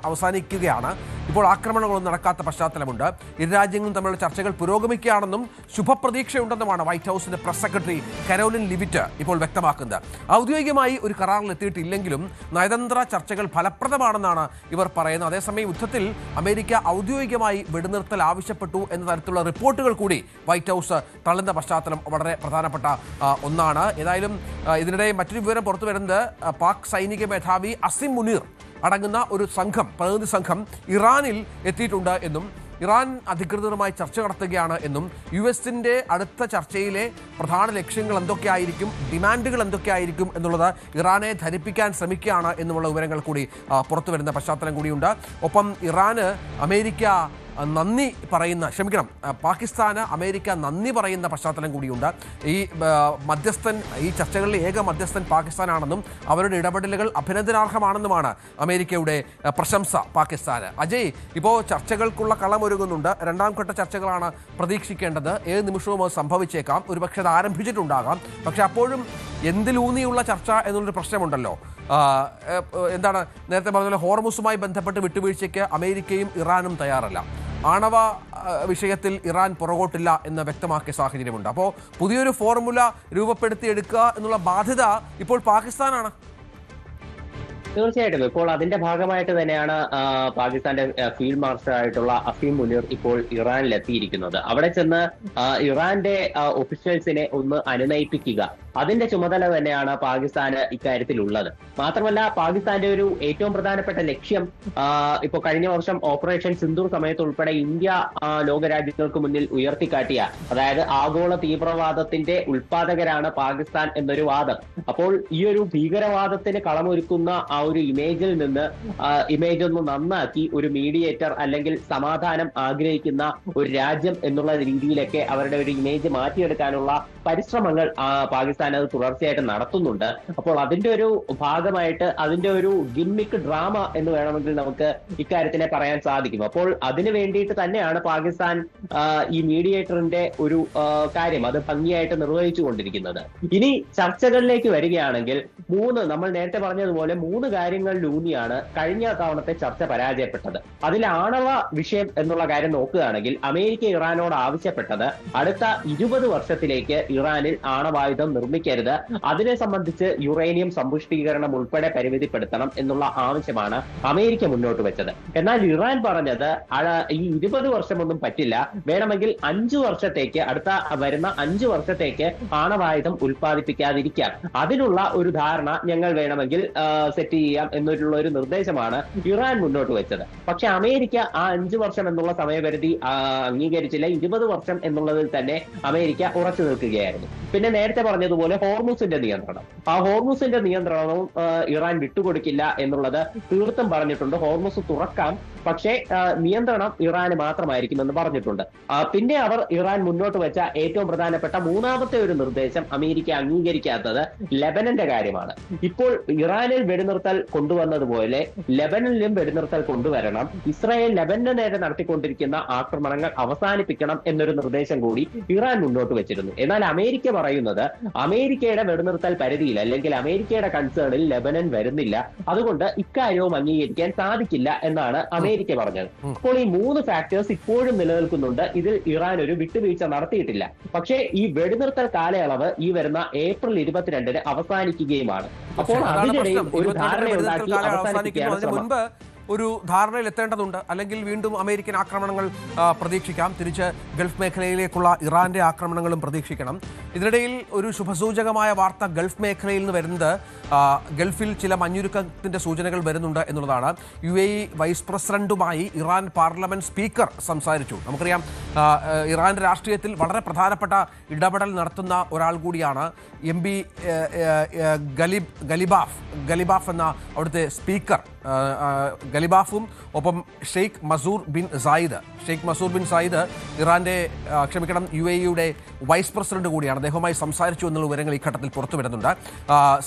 അവസാനിക്കുകയാണ്. ഇപ്പോൾ ആക്രമണങ്ങളൊന്നും നടക്കാത്ത പശ്ചാത്തലമുണ്ട്. ഇരു രാജ്യങ്ങളും തമ്മിലുള്ള ചർച്ചകൾ പുരോഗമിക്കുകയാണെന്നും ശുഭപ്രതീക്ഷയുണ്ടെന്നുമാണ് വൈറ്റ് ഹൗസിന്റെ പ്രസ് സെക്രട്ടറി കരോലിൻ ലിവിറ്റ് ഇപ്പോൾ വ്യക്തമാക്കുന്നത്. ഔദ്യോഗികമായി ഒരു കരാറിൽ എത്തിയിട്ടില്ലെങ്കിലും നയതന്ത്ര ചർച്ചകൾ ഫലപ്രദമാണെന്നാണ് ഇവർ പറയുന്നത്. അതേസമയം യുദ്ധത്തിൽ അമേരിക്ക ഔദ്യോഗികമായി വെടിനിർത്തൽ ആവശ്യപ്പെട്ടു എന്ന തരത്തിലുള്ള റിപ്പോർട്ടുകൾ കൂടി വൈറ്റ് ഹൗസ് തള്ളുന്ന പശ്ചാത്തലം വളരെ പ്രധാനപ്പെട്ട ഒന്നാണ്. ഏതായാലും ഇതിനിടെ മറ്റൊരു വിവരം പുറത്തു വരുന്നത് പാക് സൈനിക മേധാവി അസിം മുനീർ അടങ്ങുന്ന ഒരു പ്രതിനിധി സംഘം ഇറാനിൽ എത്തിയിട്ടുണ്ട് എന്നും ഇറാൻ അധികൃതരുമായി ചർച്ച നടത്തുകയാണ് എന്നും US-ന്റെ അടുത്ത ചർച്ചയിലെ പ്രധാന ലക്ഷ്യങ്ങൾ എന്തൊക്കെയായിരിക്കും, ഡിമാൻഡുകൾ എന്തൊക്കെയായിരിക്കും എന്നുള്ളത് ഇറാനെ ധരിപ്പിക്കാൻ ശ്രമിക്കുകയാണ് എന്നുമുള്ള വിവരങ്ങൾ കൂടി പുറത്തു വരുന്ന പശ്ചാത്തലം കൂടിയുണ്ട്. ഒപ്പം ഇറാന് പാകിസ്ഥാന് അമേരിക്ക നന്ദി പറയുന്ന പശ്ചാത്തലം കൂടിയുണ്ട്. ഈ ചർച്ചകളിലെ ഏക മധ്യസ്ഥൻ പാകിസ്ഥാനാണെന്നും അവരുടെ ഇടപെടലുകൾ അഭിനന്ദനാർഹമാണെന്നുമാണ് അമേരിക്കയുടെ പ്രശംസ പാകിസ്ഥാന്. അജയ്, ഇപ്പോൾ ചർച്ചകൾക്കുള്ള കളമൊരുങ്ങുന്നുണ്ട്. രണ്ടാം ഘട്ട ചർച്ചകളാണ് പ്രതീക്ഷിക്കേണ്ടത്. ഏത് നിമിഷവും അത് സംഭവിച്ചേക്കാം. ഒരുപക്ഷെ അത് ആരംഭിച്ചിട്ടുണ്ടാകാം. പക്ഷെ അപ്പോഴും എന്തിലൂന്നിയുള്ള ചർച്ച എന്നുള്ളൊരു പ്രശ്നമുണ്ടല്ലോ. നേരത്തെ പറഞ്ഞ ഹോർമുസുമായി ബന്ധപ്പെട്ട് വിട്ടുവീഴ്ചയ്ക്ക് അമേരിക്കയും ഇറാനും തയ്യാറല്ല. ആണവ വിഷയത്തിൽ ഇറാൻ പുറകോട്ടില്ല എന്ന് വ്യക്തമാക്കിയ സാഹചര്യമുണ്ട്. അപ്പോൾ പുതിയൊരു ഫോർമുല രൂപപ്പെടുത്തിയെടുക്കുക എന്നുള്ള ബാധ്യത ഇപ്പോൾ പാകിസ്ഥാനാണ്. തീർച്ചയായിട്ടും ഇപ്പോൾ അതിന്റെ ഭാഗമായിട്ട് തന്നെയാണ് പാകിസ്ഥാന്റെ ഫീൽഡ് മാർഷൽ ആയിട്ടുള്ള അസീം മുനീർ ഇപ്പോൾ ഇറാനിലെത്തിയിരിക്കുന്നത്. അവിടെ ചെന്ന് ഇറാന്റെ ഒഫീഷ്യൽസിനെ ഒന്ന് അനുനയിപ്പിക്കുക, അതിന്റെ ചുമതല തന്നെയാണ് പാകിസ്ഥാന് ഇക്കാര്യത്തിലുള്ളത്. മാത്രമല്ല പാകിസ്ഥാന്റെ ഒരു ഏറ്റവും പ്രധാനപ്പെട്ട ലക്ഷ്യം ഇപ്പൊ കഴിഞ്ഞ വർഷം ഓപ്പറേഷൻ സിന്ദൂർ സമയത്ത് ഉൾപ്പെടെ ഇന്ത്യ ലോകരാജ്യങ്ങൾക്ക് മുന്നിൽ ഉയർത്തിക്കാട്ടിയ, അതായത് ആഗോള തീവ്രവാദത്തിന്റെ ഉൽപാദകരാണ് പാകിസ്ഥാൻ എന്നൊരു വാദം. അപ്പോൾ ഈ ഒരു ഭീകരവാദത്തിന് കളമൊരുക്കുന്ന ആ ഒരു ഇമേജ് ഒന്ന് നന്നാക്കി ഒരു മീഡിയേറ്റർ അല്ലെങ്കിൽ സമാധാനം ആഗ്രഹിക്കുന്ന ഒരു രാജ്യം എന്നുള്ള രീതിയിലൊക്കെ അവരുടെ ഒരു ഇമേജ് മാറ്റിയെടുക്കാനുള്ള പരിശ്രമങ്ങൾ പാകിസ്ഥാൻ അത് തുടർച്ചയായിട്ട് നടത്തുന്നുണ്ട്. അപ്പോൾ അതിന്റെ ഒരു ഭാഗമായിട്ട് അതിന്റെ ഒരു ഗിമ്മിക്ക് ഡ്രാമ എന്ന് വേണമെങ്കിൽ നമുക്ക് ഇക്കാര്യത്തിനെ പറയാൻ സാധിക്കും. അപ്പോൾ അതിനു വേണ്ടിയിട്ട് തന്നെയാണ് പാകിസ്ഥാൻ ഈ മീഡിയേറ്ററിന്റെ ഒരു കാര്യം അത് ഭംഗിയായിട്ട് നിർവഹിച്ചുകൊണ്ടിരിക്കുന്നത്. ഇനി ചർച്ചകളിലേക്ക് വരികയാണെങ്കിൽ നമ്മൾ നേരത്തെ പറഞ്ഞതുപോലെ 3 കാര്യങ്ങളിലൂന്നിയാണ് കഴിഞ്ഞ തവണത്തെ ചർച്ച പരാജയപ്പെട്ടത്. അതിൽ ആണവ വിഷയം എന്നുള്ള കാര്യം നോക്കുകയാണെങ്കിൽ അമേരിക്ക ഇറാനോട് ആവശ്യപ്പെട്ടത് അടുത്ത 20 വർഷത്തിലേക്ക് ഇറാനിൽ ആണവായുധം നിർമ്മിക്കരുത്, അതിനെ സംബന്ധിച്ച് യുറേനിയം സമ്പുഷ്ടീകരണം ഉൾപ്പെടെ പരിമിതിപ്പെടുത്തണം എന്നുള്ള ആവശ്യമാണ് അമേരിക്ക മുന്നോട്ട് വെച്ചത്. എന്നാൽ ഇറാൻ പറഞ്ഞത് ഈ 20 വർഷമൊന്നും പറ്റില്ല, വേണമെങ്കിൽ 5 വർഷത്തേക്ക് വരുന്ന 5 വർഷത്തേക്ക് ആണവായുധം ഉൽപ്പാദിപ്പിക്കാതിരിക്കാം, അതിനുള്ള ഒരു ധാരണ ഞങ്ങൾ വേണമെങ്കിൽ സെറ്റ് ചെയ്യാം എന്നുള്ള ഒരു നിർദ്ദേശമാണ് ഇറാൻ മുന്നോട്ട് വെച്ചത്. പക്ഷെ അമേരിക്ക ആ 5 വർഷം എന്നുള്ള സമയപരിധി അംഗീകരിച്ചില്ല. 20 വർഷം എന്നുള്ളതിൽ തന്നെ അമേരിക്ക ഉറച്ചു നിൽക്കുകയായിരുന്നു. പിന്നെ നേരത്തെ പറഞ്ഞതുപോലെ ഹോർമുസിന്റെ നിയന്ത്രണം, ആ ഹോർമുസിന്റെ നിയന്ത്രണവും ഇറാൻ വിട്ടുകൊടുക്കില്ല എന്നുള്ളത് തീർത്തും പറഞ്ഞിട്ടുണ്ട്. ഹോർമുസ് തുറക്കാം, പക്ഷേ നിയന്ത്രണം ഇറാന് മാത്രമായിരിക്കുമെന്ന് പറഞ്ഞിട്ടുണ്ട്. പിന്നെ ഇറാൻ മുന്നോട്ട് വെച്ച ഏറ്റവും പ്രധാനപ്പെട്ട 3ാമത്തെ ഒരു നിർദ്ദേശം അമേരിക്ക അംഗീകരിക്കാത്തത് ലെബനന്റെ കാര്യമാണ്. ഇപ്പോൾ ഇറാനിൽ വെടിനിർത്തൽ കൊണ്ടുവന്നതുപോലെ ലെബനനിലും വെടിനിർത്തൽ കൊണ്ടുവരണം, ഇസ്രായേൽ ലെബനന് നേരെ നടത്തിക്കൊണ്ടിരിക്കുന്ന ആക്രമണങ്ങൾ അവസാനിപ്പിക്കണം എന്നൊരു നിർദ്ദേശം കൂടി ഇറാൻ മുന്നോട്ട് വെച്ചിരുന്നു. എന്നാൽ അമേരിക്ക പറയുന്നത് അമേരിക്കയുടെ വെടിനിർത്തൽ പരിധിയിൽ അല്ലെങ്കിൽ അമേരിക്കയുടെ കൺസേണിൽ ലെബനൻ വരുന്നില്ല, അതുകൊണ്ട് ഇക്കാര്യവും അംഗീകരിക്കാൻ സാധിക്കില്ല എന്നാണ് അമേരിക്ക പറഞ്ഞത്. അപ്പോൾ ഈ 3 ഫാക്ടേഴ്സ് ഇപ്പോഴും നിലനിൽക്കുന്നുണ്ട്. ഇതിൽ ഇറാൻ ഒരു വിട്ടുവീഴ്ച നടത്തിയിട്ടില്ല. പക്ഷേ ഈ വെടിനിർത്തൽ കാലയളവ് ഈ വരുന്ന ഏപ്രിൽ 22-ന് അവസാനിക്കുകയുമാണ്. അപ്പോൾ അതിനിടയിൽ ഒരു ധാരണയുണ്ടാക്കി അവസാനിപ്പിക്കുകയാണ്. ഒരു ധാരണയിൽ എത്തേണ്ടതുണ്ട്, അല്ലെങ്കിൽ വീണ്ടും അമേരിക്കൻ ആക്രമണങ്ങൾ പ്രതീക്ഷിക്കാം, തിരിച്ച് ഗൾഫ് മേഖലയിലേക്കുള്ള ഇറാന്റെ ആക്രമണങ്ങളും പ്രതീക്ഷിക്കണം. ഇതിനിടയിൽ ഒരു ശുഭസൂചകമായ വാർത്ത ഗൾഫ് മേഖലയിൽ നിന്ന് വരുന്നത് ഗൾഫിൽ ചില മഞ്ഞുരുക്കത്തിന്റെ സൂചനകൾ വരുന്നുണ്ട് എന്നുള്ളതാണ്. UAE വൈസ് പ്രസിഡന്റുമായി ഇറാൻ പാർലമെന്റ് സ്പീക്കർ സംസാരിച്ചു. നമുക്കറിയാം ഇറാന്റെ രാഷ്ട്രീയത്തിൽ വളരെ പ്രധാനപ്പെട്ട ഇടപെടൽ നടത്തുന്ന ഒരാൾ കൂടിയാണ് MB ഗലിബാഫ് എന്ന അവിടുത്തെ സ്പീക്കർ. ഗലിബാഫും ഒപ്പം ഷെയ്ഖ് മസൂർ ബിൻ സായിദ് ഇറാന്റെ UAEയുടെ വൈസ് പ്രസിഡന്റ് കൂടിയാണ്. അദ്ദേഹവുമായി സംസാരിച്ചു എന്നുള്ള വിവരങ്ങൾ ഈ ഘട്ടത്തിൽ പുറത്തു വരുന്നുണ്ട്.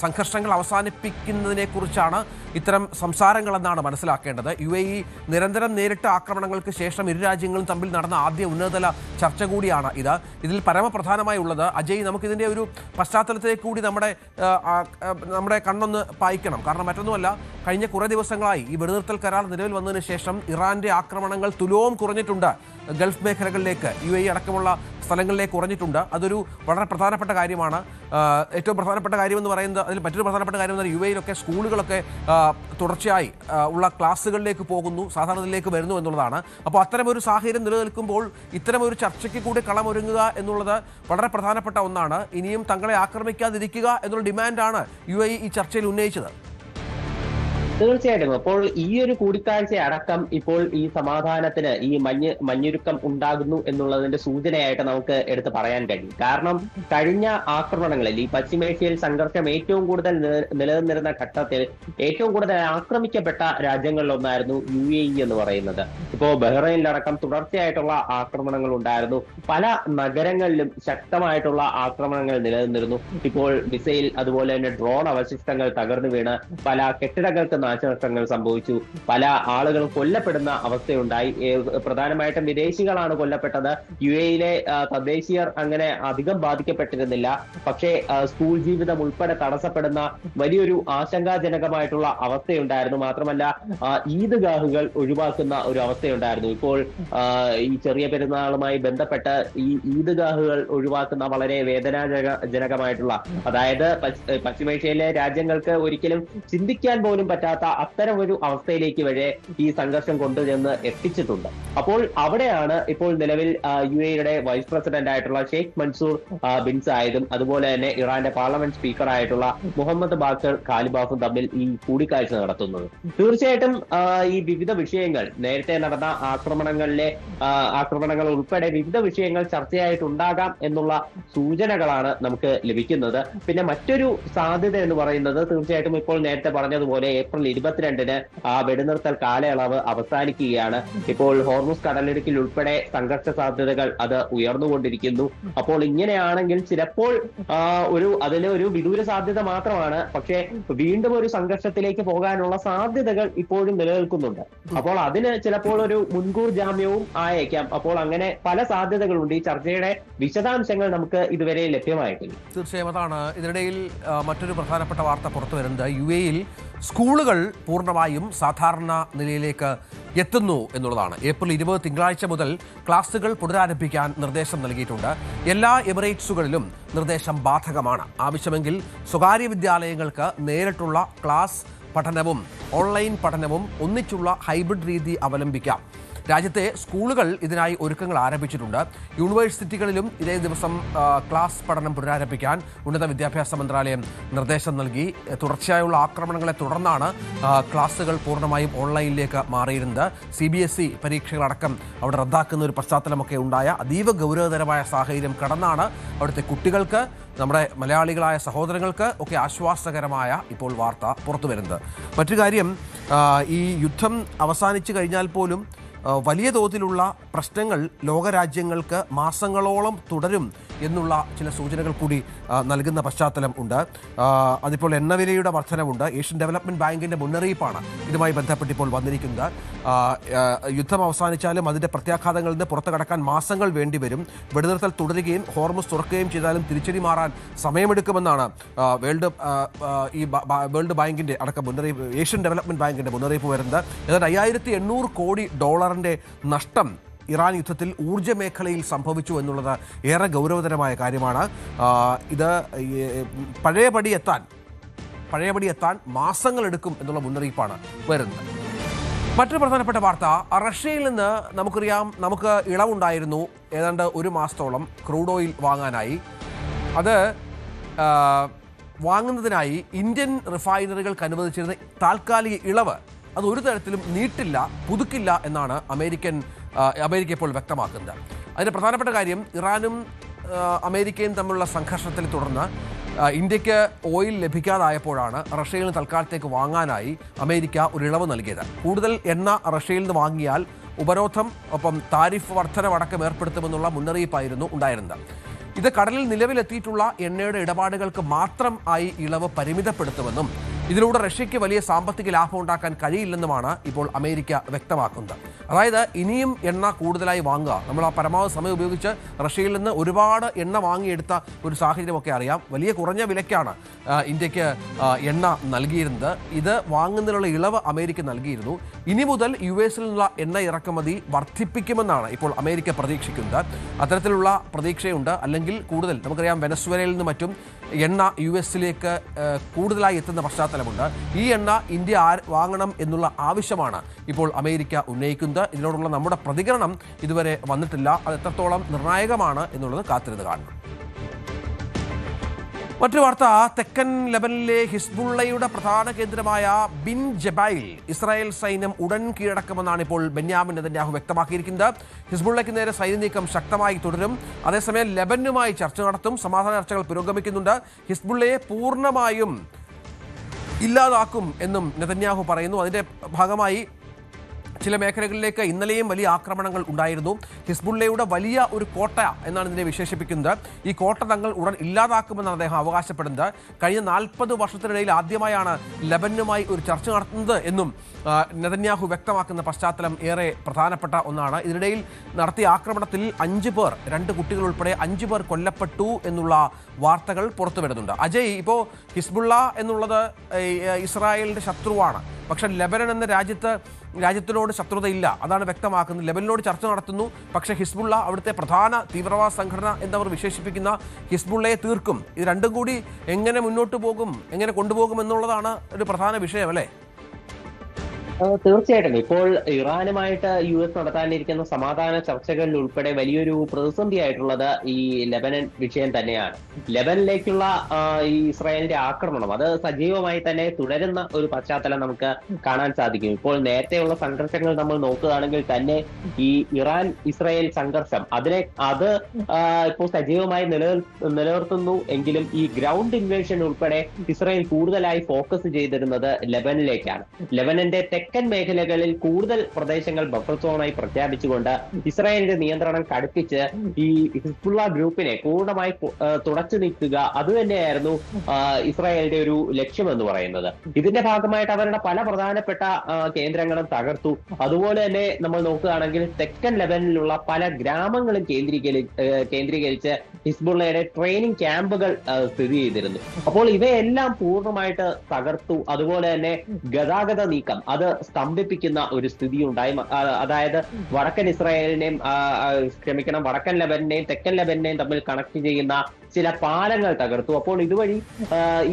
സംഘർഷങ്ങൾ അവസാനിപ്പിക്കുന്നതിനെക്കുറിച്ചാണ് ഇത്തരം സംസാരങ്ങളെന്നാണ് മനസ്സിലാക്കേണ്ടത്. UAE നിരന്തരം നേരിട്ട ആക്രമണങ്ങൾക്ക് ശേഷം ഇരു രാജ്യങ്ങളും തമ്മിൽ നടന്ന ആദ്യ ഉന്നതതല ചർച്ച കൂടിയാണ് ഇത്. ഇതിൽ പരമപ്രധാനമായി ഉള്ളത്, അജയ്, നമുക്കിതിൻ്റെ ഒരു പശ്ചാത്തലത്തിലേക്ക് കൂടി നമ്മുടെ കണ്ണൊന്ന് പായിക്കണം. കാരണം മറ്റൊന്നുമല്ല, കഴിഞ്ഞ കുറേ ദിവസങ്ങളായി ഈ വെടിനിർത്തൽ കരാർ നിലവിൽ വന്നതിന് ശേഷം ഇറാന്റെ ആക്രമണങ്ങൾ തുലോം കുറഞ്ഞിട്ടുണ്ട്. ഗൾഫ് മേഖലകളിലേക്ക്, UAE അടക്കമുള്ള സ്ഥലങ്ങളിലേക്ക് കുറഞ്ഞിട്ടുണ്ട്. അതൊരു വളരെ പ്രധാനപ്പെട്ട കാര്യമാണ്. ഏറ്റവും പ്രധാനപ്പെട്ട കാര്യമെന്ന് പറയുന്നത്, അതിൽ മറ്റൊരു പ്രധാനപ്പെട്ട കാര്യം എന്ന് പറഞ്ഞാൽ UAEയിലൊക്കെ സ്കൂളുകളൊക്കെ തുടർച്ചയായി ഉള്ള ക്ലാസ്സുകളിലേക്ക് പോകുന്നു, സാധാരണയിലേക്ക് വരുന്നു എന്നുള്ളതാണ്. അപ്പോൾ അത്തരമൊരു സാഹചര്യം നിലനിൽക്കുമ്പോൾ ഇത്തരമൊരു ചർച്ചയ്ക്ക് കൂടി കളമൊരുങ്ങുക എന്നുള്ളത് വളരെ പ്രധാനപ്പെട്ട ഒന്നാണ്. ഇനിയും തങ്ങളെ ആക്രമിക്കാതിരിക്കുക എന്നുള്ള ഡിമാൻഡാണ് UAE ഈ ചർച്ചയിൽ ഉന്നയിച്ചത്. തീർച്ചയായിട്ടും. അപ്പോൾ ഈ ഒരു കൂടിക്കാഴ്ച അടക്കം ഇപ്പോൾ ഈ സമാധാനത്തിന് ഈ മഞ്ഞുരുക്കം ഉണ്ടാകുന്നു എന്നുള്ളതിന്റെ സൂചനയായിട്ട് നമുക്ക് എടുത്ത് പറയാൻ കഴിയും. കാരണം കഴിഞ്ഞ ആക്രമണങ്ങളിൽ ഈ പശ്ചിമേഷ്യയിൽ സംഘർഷം ഏറ്റവും കൂടുതൽ നിലനിന്നിരുന്ന ഘട്ടത്തിൽ ഏറ്റവും കൂടുതൽ ആക്രമിക്കപ്പെട്ട രാജ്യങ്ങളിലൊന്നായിരുന്നു UAE എന്ന് പറയുന്നത്. ഇപ്പോ ബഹ്റൈനിലടക്കം തുടർച്ചയായിട്ടുള്ള ആക്രമണങ്ങൾ ഉണ്ടായിരുന്നു. പല നഗരങ്ങളിലും ശക്തമായിട്ടുള്ള ആക്രമണങ്ങൾ നിലനിന്നിരുന്നു. ഇപ്പോൾ മിസൈൽ, അതുപോലെ തന്നെ ഡ്രോൺ അവശിഷ്ടങ്ങൾ തകർന്നു വീണ് പല കെട്ടിടങ്ങൾക്ക് നാശനഷ്ടങ്ങൾ സംഭവിച്ചു. പല ആളുകളും കൊല്ലപ്പെടുന്ന അവസ്ഥയുണ്ടായി. പ്രധാനമായിട്ടും വിദേശികളാണ് കൊല്ലപ്പെട്ടത്. UAEയിലെ തദ്ദേശീയർ അങ്ങനെ അധികം ബാധിക്കപ്പെട്ടിരുന്നില്ല. പക്ഷേ സ്കൂൾ ജീവിതം ഉൾപ്പെടെ തടസ്സപ്പെടുന്ന വലിയൊരു ആശങ്കാജനകമായിട്ടുള്ള അവസ്ഥയുണ്ടായിരുന്നു. മാത്രമല്ല ഈദ്ഗാഹുകൾ ഒഴിവാക്കുന്ന ഒരു അവസ്ഥയുണ്ടായിരുന്നു. ഇപ്പോൾ ഈ ചെറിയ പെരുന്നാളുമായി ബന്ധപ്പെട്ട് ഈ ഈദ്ഗാഹുകൾ ഒഴിവാക്കുന്ന വളരെ വേദനാജനകമായിട്ടുള്ള, അതായത് പശ്ചിമേഷ്യയിലെ രാജ്യങ്ങൾക്ക് ഒരിക്കലും ചിന്തിക്കാൻ പോലും പറ്റാത്ത പറ്റാത്ത അത്തരം ഒരു അവസ്ഥയിലേക്ക് വരെ ഈ സംഘർഷം കൊണ്ടുചെന്ന് എത്തിച്ചിട്ടുണ്ട്. അപ്പോൾ അവിടെയാണ് ഇപ്പോൾ നിലവിൽ UAE വൈസ് പ്രസിഡന്റ് ആയിട്ടുള്ള ഷെയ്ഖ് മൻസൂർ ബിൻ സായിദും അതുപോലെ തന്നെ ഇറാന്റെ പാർലമെന്റ് സ്പീക്കർ ആയിട്ടുള്ള മുഹമ്മദ് ബാക്കർ ഖാലിബാഫും തമ്മിൽ ഈ കൂടിക്കാഴ്ച നടത്തുന്നത്. തീർച്ചയായിട്ടും ഈ വിവിധ വിഷയങ്ങൾ, നേരത്തെ നടന്ന ആക്രമണങ്ങൾ ഉൾപ്പെടെ വിവിധ വിഷയങ്ങൾ ചർച്ചയായിട്ടുണ്ടാകാം എന്നുള്ള സൂചനകളാണ് നമുക്ക് ലഭിക്കുന്നത്. പിന്നെ മറ്റൊരു സാധ്യത എന്ന് പറയുന്നത് തീർച്ചയായിട്ടും ഇപ്പോൾ നേരത്തെ പറഞ്ഞതുപോലെ ഏപ്രിൽ 22-ന് വെടിനിർത്തൽ കാലയളവ് അവസാനിക്കുകയാണ്. ഇപ്പോൾ ഹോർമുസ് കടലിടുക്കിൽ ഉൾപ്പെടെ സംഘർഷ സാധ്യതകൾ അത് ഉയർന്നുകൊണ്ടിരിക്കുന്നു. അപ്പോൾ ഇങ്ങനെയാണെങ്കിൽ ചിലപ്പോൾ അതിന് ഒരു വിദൂര സാധ്യത മാത്രമാണ്, പക്ഷേ വീണ്ടും ഒരു സംഘർഷത്തിലേക്ക് പോകാനുള്ള സാധ്യതകൾ ഇപ്പോഴും നിലനിൽക്കുന്നുണ്ട്. അപ്പോൾ അതിന് ചിലപ്പോൾ ഒരു മുൻകൂർ ജാമ്യവും ആയേക്കാം. അപ്പോൾ അങ്ങനെ പല സാധ്യതകളുണ്ട്. ഈ ചർച്ചയുടെ വിശദാംശങ്ങൾ നമുക്ക് ഇതുവരെ ലഭ്യമായിട്ടില്ല. തീർച്ചയായും അതാണ്. ഇതിനിടയിൽ മറ്റൊരു പ്രധാനപ്പെട്ട വാർത്ത പുറത്തു വരുന്നത് UAE-യിൽ സ്കൂളുകൾ പൂർണ്ണമായും സാധാരണ നിലയിലേക്ക് എത്തുന്നു എന്നുള്ളതാണ്. ഏപ്രിൽ 20 തിങ്കളാഴ്ച മുതൽ ക്ലാസുകൾ പുനരാരംഭിക്കാൻ നിർദ്ദേശം നൽകിയിട്ടുണ്ട്. എല്ലാ എമിറേറ്റ്സുകളിലും നിർദ്ദേശം ബാധകമാണ്. ആവശ്യമെങ്കിൽ സ്വകാര്യ വിദ്യാലയങ്ങൾക്ക് നേരിട്ടുള്ള ക്ലാസ് പഠനവും ഓൺലൈൻ പഠനവും ഒന്നിച്ചുള്ള ഹൈബ്രിഡ് രീതി അവലംബിക്കാം. രാജ്യത്തെ സ്കൂളുകൾ ഇതിനായി ഒരുക്കങ്ങൾ ആരംഭിച്ചിട്ടുണ്ട്. യൂണിവേഴ്സിറ്റികളിലും ഇതേ ദിവസം ക്ലാസ് പഠനം പുനരാരംഭിക്കാൻ ഉന്നത വിദ്യാഭ്യാസ മന്ത്രാലയം നിർദ്ദേശം നൽകി. തുടർച്ചയായുള്ള ആക്രമണങ്ങളെ തുടർന്നാണ് ക്ലാസുകൾ പൂർണ്ണമായും ഓൺലൈനിലേക്ക് മാറിയിരുന്നത്. CBSE പരീക്ഷകളടക്കം അവിടെ റദ്ദാക്കുന്ന ഒരു പശ്ചാത്തലമൊക്കെ ഉണ്ടായ അതീവ ഗൗരവതരമായ സാഹചര്യം കടന്നാണ് അവിടുത്തെ കുട്ടികൾക്ക്, നമ്മുടെ മലയാളികളായ സഹോദരങ്ങൾക്ക് ഒക്കെ ആശ്വാസകരമായ ഇപ്പോൾ വാർത്ത പുറത്തു വരുന്നത്. മറ്റു കാര്യം, ഈ യുദ്ധം അവസാനിച്ചു കഴിഞ്ഞാൽ പോലും വലിയ തോതിലുള്ള പ്രശ്നങ്ങൾ ലോകരാജ്യങ്ങൾക്ക് മാസങ്ങളോളം തുടരും എന്നുള്ള ചില സൂചനകൾ കൂടി നൽകുന്ന പശ്ചാത്തലം ഉണ്ട്. അതിപ്പോൾ എണ്ണവിലയുടെ വർധനവുണ്ട്. ഏഷ്യൻ ഡെവലപ്മെൻറ്റ് ബാങ്കിൻ്റെ മുന്നറിയിപ്പാണ് ഇതുമായി ബന്ധപ്പെട്ട് ഇപ്പോൾ വന്നിരിക്കുന്നത്. യുദ്ധം അവസാനിച്ചാലും അതിൻ്റെ പ്രത്യാഘാതങ്ങളിൽ നിന്ന് പുറത്തു കടക്കാൻ മാസങ്ങൾ വേണ്ടിവരും. വെടിനിർത്തൽ തുടരുകയും ഹോർമുസ് തുറക്കുകയും ചെയ്താലും തിരിച്ചടി മാറാൻ സമയമെടുക്കുമെന്നാണ് വേൾഡ് ബാങ്കിൻ്റെ അടക്കം മുന്നറിയിപ്പ്, ഏഷ്യൻ ഡെവലപ്മെൻറ്റ് ബാങ്കിൻ്റെ മുന്നറിയിപ്പ് വരുന്നത്. ഏതാണ്ട് $5800 കോടി നഷ്ടം ഇറാൻ യുദ്ധത്തിൽ ഊർജ്ജ മേഖലയിൽ സംഭവിച്ചു എന്നുള്ളത് ഏറെ ഗൗരവതരമായ കാര്യമാണ്. ഇത് പഴയപടി എത്താൻ മാസങ്ങളെടുക്കും എന്നുള്ള മുന്നറിയിപ്പാണ് വരുന്നത്. മറ്റൊരു പ്രധാനപ്പെട്ട വാർത്ത, റഷ്യയിൽ നിന്ന് നമുക്കറിയാം, നമുക്ക് ഇളവുണ്ടായിരുന്നു ഏതാണ്ട് 1 മാസത്തോളം ക്രൂഡ് ഓയിൽ വാങ്ങാനായി. അത് വാങ്ങുന്നതിനായി ഇന്ത്യൻ റിഫൈനറികൾക്ക് അനുവദിച്ചിരുന്ന താൽക്കാലിക ഇളവ് അത് ഒരു തരത്തിലും പുതുക്കില്ല എന്നാണ് അമേരിക്ക ഇപ്പോൾ വ്യക്തമാക്കുന്നത്. അതിൻ്റെ പ്രധാനപ്പെട്ട കാര്യം, ഇറാനും അമേരിക്കയും തമ്മിലുള്ള സംഘർഷത്തിൽ തുടർന്ന് ഇന്ത്യക്ക് ഓയിൽ ലഭിക്കാതായപ്പോഴാണ് റഷ്യയിൽ നിന്ന് തൽക്കാലത്തേക്ക് വാങ്ങാനായി അമേരിക്ക ഒരു ഇളവ് നൽകിയത്. കൂടുതൽ എണ്ണ റഷ്യയിൽ നിന്ന് വാങ്ങിയാൽ ഉപരോധം ഒപ്പം താരിഫ് വർധനവടക്കം ഏർപ്പെടുത്തുമെന്നുള്ള മുന്നറിയിപ്പായിരുന്നു ഉണ്ടായിരുന്നത്. ഇത് കടലിൽ നിലവിലെത്തിയിട്ടുള്ള എണ്ണയുടെ ഇടപാടുകൾക്ക് മാത്രം ആയി ഇളവ് പരിമിതപ്പെടുത്തുമെന്നും ഇതിലൂടെ റഷ്യയ്ക്ക് വലിയ സാമ്പത്തിക ലാഭം ഉണ്ടാക്കാൻ കഴിയില്ലെന്നുമാണ് ഇപ്പോൾ അമേരിക്ക വ്യക്തമാക്കുന്നത്. അതായത് ഇനിയും എണ്ണ കൂടുതലായി വാങ്ങുക, നമ്മൾ ആ പരമാവധി സമയം ഉപയോഗിച്ച് റഷ്യയിൽ നിന്ന് ഒരുപാട് എണ്ണ വാങ്ങിയെടുത്ത ഒരു സാഹചര്യമൊക്കെ അറിയാം. വലിയ കുറഞ്ഞ വിലയ്ക്കാണ് ഇന്ത്യക്ക് എണ്ണ നൽകിയിരുന്നത്. ഇത് വാങ്ങുന്നതിനുള്ള ഇളവ് അമേരിക്ക നൽകിയിരുന്നു. ഇനി മുതൽ US നിന്നുള്ള എണ്ണ ഇറക്കുമതി വർദ്ധിപ്പിക്കുമെന്നാണ് ഇപ്പോൾ അമേരിക്ക പ്രതീക്ഷിക്കുന്നത്. അത്തരത്തിലുള്ള പ്രതീക്ഷയുണ്ട്. അല്ലെങ്കിൽ കൂടുതൽ, നമുക്കറിയാം വെനസ്വേലയിൽ നിന്ന് മറ്റും എണ്ണ US-ലേക്ക് കൂടുതലായി എത്തുന്ന പശ്ചാത്തലമുണ്ട്. ഈ എണ്ണ ഇന്ത്യ വാങ്ങണം എന്നുള്ള ആവശ്യമാണ് ഇപ്പോൾ അമേരിക്ക ഉന്നയിക്കുന്നത്. ഇതിനോടുള്ള നമ്മുടെ പ്രതികരണം ഇതുവരെ വന്നിട്ടില്ല. അത് എത്രത്തോളം നിർണായകമാണ് എന്നുള്ളത് കാത്തിരുന്ന് കാണണം. മറ്റൊരു വാർത്ത, തെക്കൻ ലെബനനിലെ ഹിസ്ബുള്ളയുടെ പ്രധാന കേന്ദ്രമായ ബിൻ ജബൈൽ ഇസ്രായേൽ സൈന്യം ഉടൻ കീഴടക്കുമെന്നാണ് ഇപ്പോൾ ബെന്യാമിൻ നെതന്യാഹു വ്യക്തമാക്കിയിരിക്കുന്നത്. ഹിസ്ബുള്ളയ്ക്ക് നേരെ സൈന്യ നീക്കം ശക്തമായി തുടരും. അതേസമയം ലെബനുമായി ചർച്ച നടത്തും. സമാധാന ചർച്ചകൾ പുരോഗമിക്കുന്നുണ്ട്. ഹിസ്ബുള്ളയെ പൂർണ്ണമായും ഇല്ലാതാക്കും എന്നും നെതന്യാഹു പറയുന്നു. അതിൻ്റെ ഭാഗമായി ചില മേഖലകളിലേക്ക് ഇന്നലെയും വലിയ ആക്രമണങ്ങൾ ഉണ്ടായിരുന്നു. ഹിസ്ബുള്ളയുടെ വലിയ ഒരു കോട്ട എന്നാണ് ഇതിനെ വിശേഷിപ്പിക്കുന്നത്. ഈ കോട്ട തങ്ങൾ ഉടൻ ഇല്ലാതാക്കുമെന്നാണ് അദ്ദേഹം അവകാശപ്പെടുന്നത്. കഴിഞ്ഞ 40 വർഷത്തിനിടയിൽ ആദ്യമായാണ് ലെബനുമായി ഒരു ചർച്ച നടത്തുന്നത് എന്നും നെതന്യാഹു വ്യക്തമാക്കുന്ന പശ്ചാത്തലം ഏറെ പ്രധാനപ്പെട്ട ഒന്നാണ്. ഇതിനിടയിൽ നടത്തിയ ആക്രമണത്തിൽ 5 പേർ, 2 കുട്ടികൾ ഉൾപ്പെടെ 5 പേർ കൊല്ലപ്പെട്ടു എന്നുള്ള വാർത്തകൾ പുറത്തു വരുന്നുണ്ട്. അജയ്, ഇപ്പോൾ ഹിസ്ബുള്ള എന്നുള്ളത് ഇസ്രായേലിൻ്റെ ശത്രുവാണ്. പക്ഷേ ലെബനൻ എന്ന രാജ്യത്തിനോട് ശത്രുതയില്ല, അതാണ് വ്യക്തമാക്കുന്നത്. ലെബനനോട് ചർച്ച നടത്തുന്നു. പക്ഷേ ഹിസ്ബുള്ള, അവിടുത്തെ പ്രധാന തീവ്രവാദ സംഘടന എന്നവർ വിശേഷിപ്പിക്കുന്ന ഹിസ്ബുള്ളയെ തീർക്കും. ഇത് രണ്ടും കൂടി എങ്ങനെ മുന്നോട്ട് പോകും, എങ്ങനെ കൊണ്ടുപോകും എന്നുള്ളതാണ് ഒരു പ്രധാന വിഷയം, അല്ലേ? തീർച്ചയായിട്ടും ഇപ്പോൾ ഇറാനുമായിട്ട് US നടത്താനിരിക്കുന്ന സമാധാന ചർച്ചകളിൽ ഉൾപ്പെടെ വലിയൊരു പ്രതിസന്ധിയായിട്ടുള്ളത് ഈ ലെബനൻ വിഷയം തന്നെയാണ്. ലെബനിലേക്കുള്ള ഈ ഇസ്രായേലിന്റെ ആക്രമണം അത് സജീവമായി തന്നെ തുടരുന്ന ഒരു പശ്ചാത്തലം നമുക്ക് കാണാൻ സാധിക്കും. ഇപ്പോൾ നേരത്തെയുള്ള സംഘർഷങ്ങൾ നമ്മൾ നോക്കുകയാണെങ്കിൽ തന്നെ ഈ ഇറാൻ ഇസ്രായേൽ സംഘർഷം അത് ഇപ്പോൾ സജീവമായി നിലനിർത്തുന്നു എങ്കിലും ഈ ഗ്രൗണ്ട് ഇൻവേഷൻ ഉൾപ്പെടെ ഇസ്രായേൽ കൂടുതലായി ഫോക്കസ് ചെയ്തിരുന്നത് ലെബനിലേക്കാണ്. ലെബനന്റെ തെക്കൻ മേഖലകളിൽ കൂടുതൽ പ്രദേശങ്ങൾ ബഫർ സോണായി പ്രഖ്യാപിച്ചുകൊണ്ട് ഇസ്രായേലിന്റെ നിയന്ത്രണം കടുപ്പിച്ച് ഈ ഹിസ്ബുള്ള ഗ്രൂപ്പിനെ പൂർണ്ണമായി തുടച്ചു നീക്കുക അതുതന്നെയായിരുന്നു ഇസ്രായേലിന്റെ ഒരു ലക്ഷ്യം എന്ന് പറയുന്നത്. ഇതിന്റെ ഭാഗമായിട്ട് അവരുടെ പല പ്രധാനപ്പെട്ട കേന്ദ്രങ്ങളും തകർത്തു. അതുപോലെ തന്നെ നമ്മൾ നോക്കുകയാണെങ്കിൽ തെക്കൻ ലെബനിലുള്ള പല ഗ്രാമങ്ങളും കേന്ദ്രീകരിച്ച് ഹിസ്ബുള്ളയുടെ ട്രെയിനിങ് ക്യാമ്പുകൾ സ്ഥിതി ചെയ്തിരുന്നു. അപ്പോൾ ഇവയെല്ലാം പൂർണ്ണമായിട്ട് തകർത്തു. അതുപോലെ തന്നെ ഗതാഗത നീക്കം അത് സ്തംഭിപ്പിക്കുന്ന ഒരു സ്ഥിതി ഉണ്ടായി. അതായത് വടക്കൻ ഇസ്രായേലിനെയും വടക്കൻ ലെബനെയും തെക്കൻ ലെബനെയും തമ്മിൽ കണക്ട് ചെയ്യുന്ന ചില പാലങ്ങൾ തകർത്തു. അപ്പോൾ ഇതുവഴി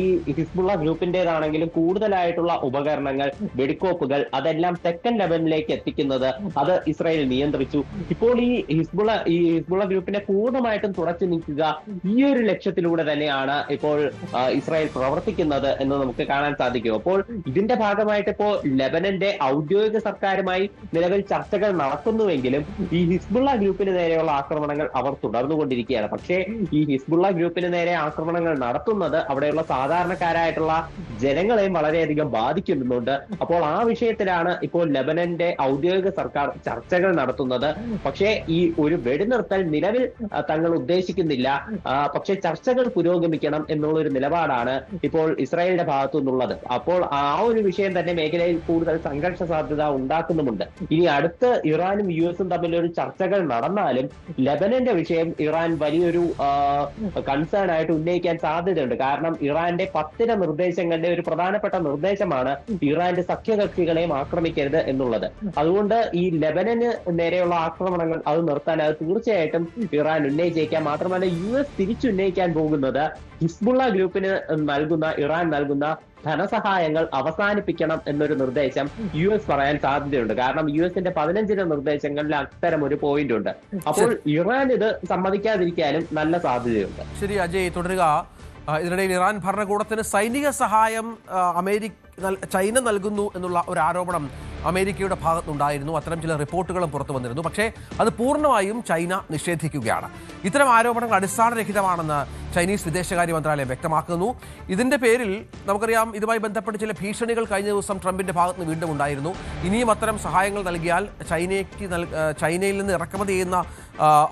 ഈ ഹിസ്ബുള്ള ഗ്രൂപ്പിന്റേതാണെങ്കിലും കൂടുതലായിട്ടുള്ള ഉപകരണങ്ങൾ, വെടിക്കോപ്പുകൾ അതെല്ലാം തെക്കൻ ലെബനിലേക്ക് എത്തിക്കുന്നത് അത് ഇസ്രായേൽ നിയന്ത്രിച്ചു. ഇപ്പോൾ ഈ ഹിസ്ബുള്ള ഗ്രൂപ്പിനെ പൂർണ്ണമായിട്ടും തുടച്ചു നീക്കുക ഈ ഒരു ലക്ഷ്യത്തിലൂടെ തന്നെയാണ് ഇപ്പോൾ ഇസ്രായേൽ പ്രവർത്തിക്കുന്നത് എന്ന് നമുക്ക് കാണാൻ സാധിക്കും. അപ്പോൾ ഇതിന്റെ ഭാഗമായിട്ട് ഇപ്പോ ലെബനന്റെ ഔദ്യോഗിക സർക്കാരുമായി നിലവിൽ ചർച്ചകൾ നടക്കുന്നുവെങ്കിലും ഈ ഹിസ്ബുള്ള ഗ്രൂപ്പിന് നേരെയുള്ള ആക്രമണങ്ങൾ അവർ തുടർന്നുകൊണ്ടിരിക്കുകയാണ്. പക്ഷേ ഈ ഹിസ്ബുള്ള ഗ്രൂപ്പിന് നേരെ ആക്രമണങ്ങൾ നടത്തുന്നത് അവിടെയുള്ള സാധാരണക്കാരായിട്ടുള്ള ജനങ്ങളെയും വളരെയധികം ബാധിക്കുന്നുണ്ട്. അപ്പോൾ ആ വിഷയത്തിലാണ് ഇപ്പോൾ ലെബനന്റെ ഔദ്യോഗിക സർക്കാർ ചർച്ചകൾ നടത്തുന്നത്. പക്ഷേ ഈ ഒരു വെടിനിർത്തൽ നിലവിൽ തങ്ങൾ ഉദ്ദേശിക്കുന്നില്ല. പക്ഷേ ചർച്ചകൾ പുരോഗമിക്കണം എന്നുള്ള ഒരു നിലപാടാണ് ഇപ്പോൾ ഇസ്രായേലിന്റെ ഭാഗത്തു നിന്നുള്ളത്. അപ്പോൾ ആ ഒരു വിഷയം തന്നെ മേഖലയിൽ കൂടുതൽ സംഘർഷ സാധ്യത ഉണ്ടാക്കുന്നുമുണ്ട്. ഇനി അടുത്ത് ഇറാനും US തമ്മിലൊരു ചർച്ചകൾ നടന്നാലും ലെബനന്റെ വിഷയം ഇറാൻ വലിയൊരു കൺസേൺ ആയിട്ട് ഉന്നയിക്കാൻ സാധ്യതയുണ്ട്. കാരണം ഇറാന്റെ 10 നിർദ്ദേശങ്ങളുടെ ഒരു പ്രധാനപ്പെട്ട നിർദ്ദേശമാണ് ഇറാന്റെ സഖ്യകക്ഷികളെയും ആക്രമിക്കരുത് എന്നുള്ളത്. അതുകൊണ്ട് ഈ ലെബനന് നേരെയുള്ള ആക്രമണങ്ങൾ അത് നിർത്താൻ അത് തീർച്ചയായിട്ടും ഇറാൻ ഉന്നയിച്ചേക്കാം. മാത്രമല്ല US തിരിച്ചുന്നയിക്കാൻ പോകുന്നത് ഹിസ്ബുള്ള ഗ്രൂപ്പിന് ഇറാൻ നൽകുന്ന ധനസഹായങ്ങൾ അവസാനിപ്പിക്കണം എന്നൊരു നിർദ്ദേശം US പറയാൻ സാധ്യതയുണ്ട്. കാരണം US-ന്റെ 15 നിർദ്ദേശങ്ങളിൽ അത്തരം ഒരു പോയിന്റ് ഉണ്ട്. അപ്പോൾ ഇറാൻ ഇത് സമ്മതിക്കാതിരിക്കാനും നല്ല സാധ്യതയുണ്ട്. ശരി അജയ്, തുടരുക. ഇതിനിടയിൽ ഇറാൻ ഭരണകൂടത്തിന് സൈനിക സഹായം ചൈന നൽകുന്നു എന്നുള്ള ഒരു ആരോപണം അമേരിക്കയുടെ ഭാഗത്തുണ്ടായിരുന്നു. അത്തരം ചില റിപ്പോർട്ടുകളും പുറത്തു വന്നിരുന്നു. പക്ഷേ അത് പൂർണ്ണമായും ചൈന നിഷേധിക്കുകയാണ്. ഇത്തരം ആരോപണങ്ങൾ അടിസ്ഥാനരഹിതമാണെന്ന് ചൈനീസ് വിദേശകാര്യ മന്ത്രാലയം വ്യക്തമാക്കുന്നു. ഇതിന്റെ പേരിൽ നമുക്കറിയാം, ഇതുമായി ബന്ധപ്പെട്ട് ചില ഭീഷണികൾ കഴിഞ്ഞ ദിവസം ട്രംപിന്റെ ഭാഗത്ത് നിന്ന് വീണ്ടും ഉണ്ടായിരുന്നു. ഇനിയും അത്തരം സഹായങ്ങൾ നൽകിയാൽ ചൈനയിൽ നിന്ന് ഇറക്കുമതി ചെയ്യുന്ന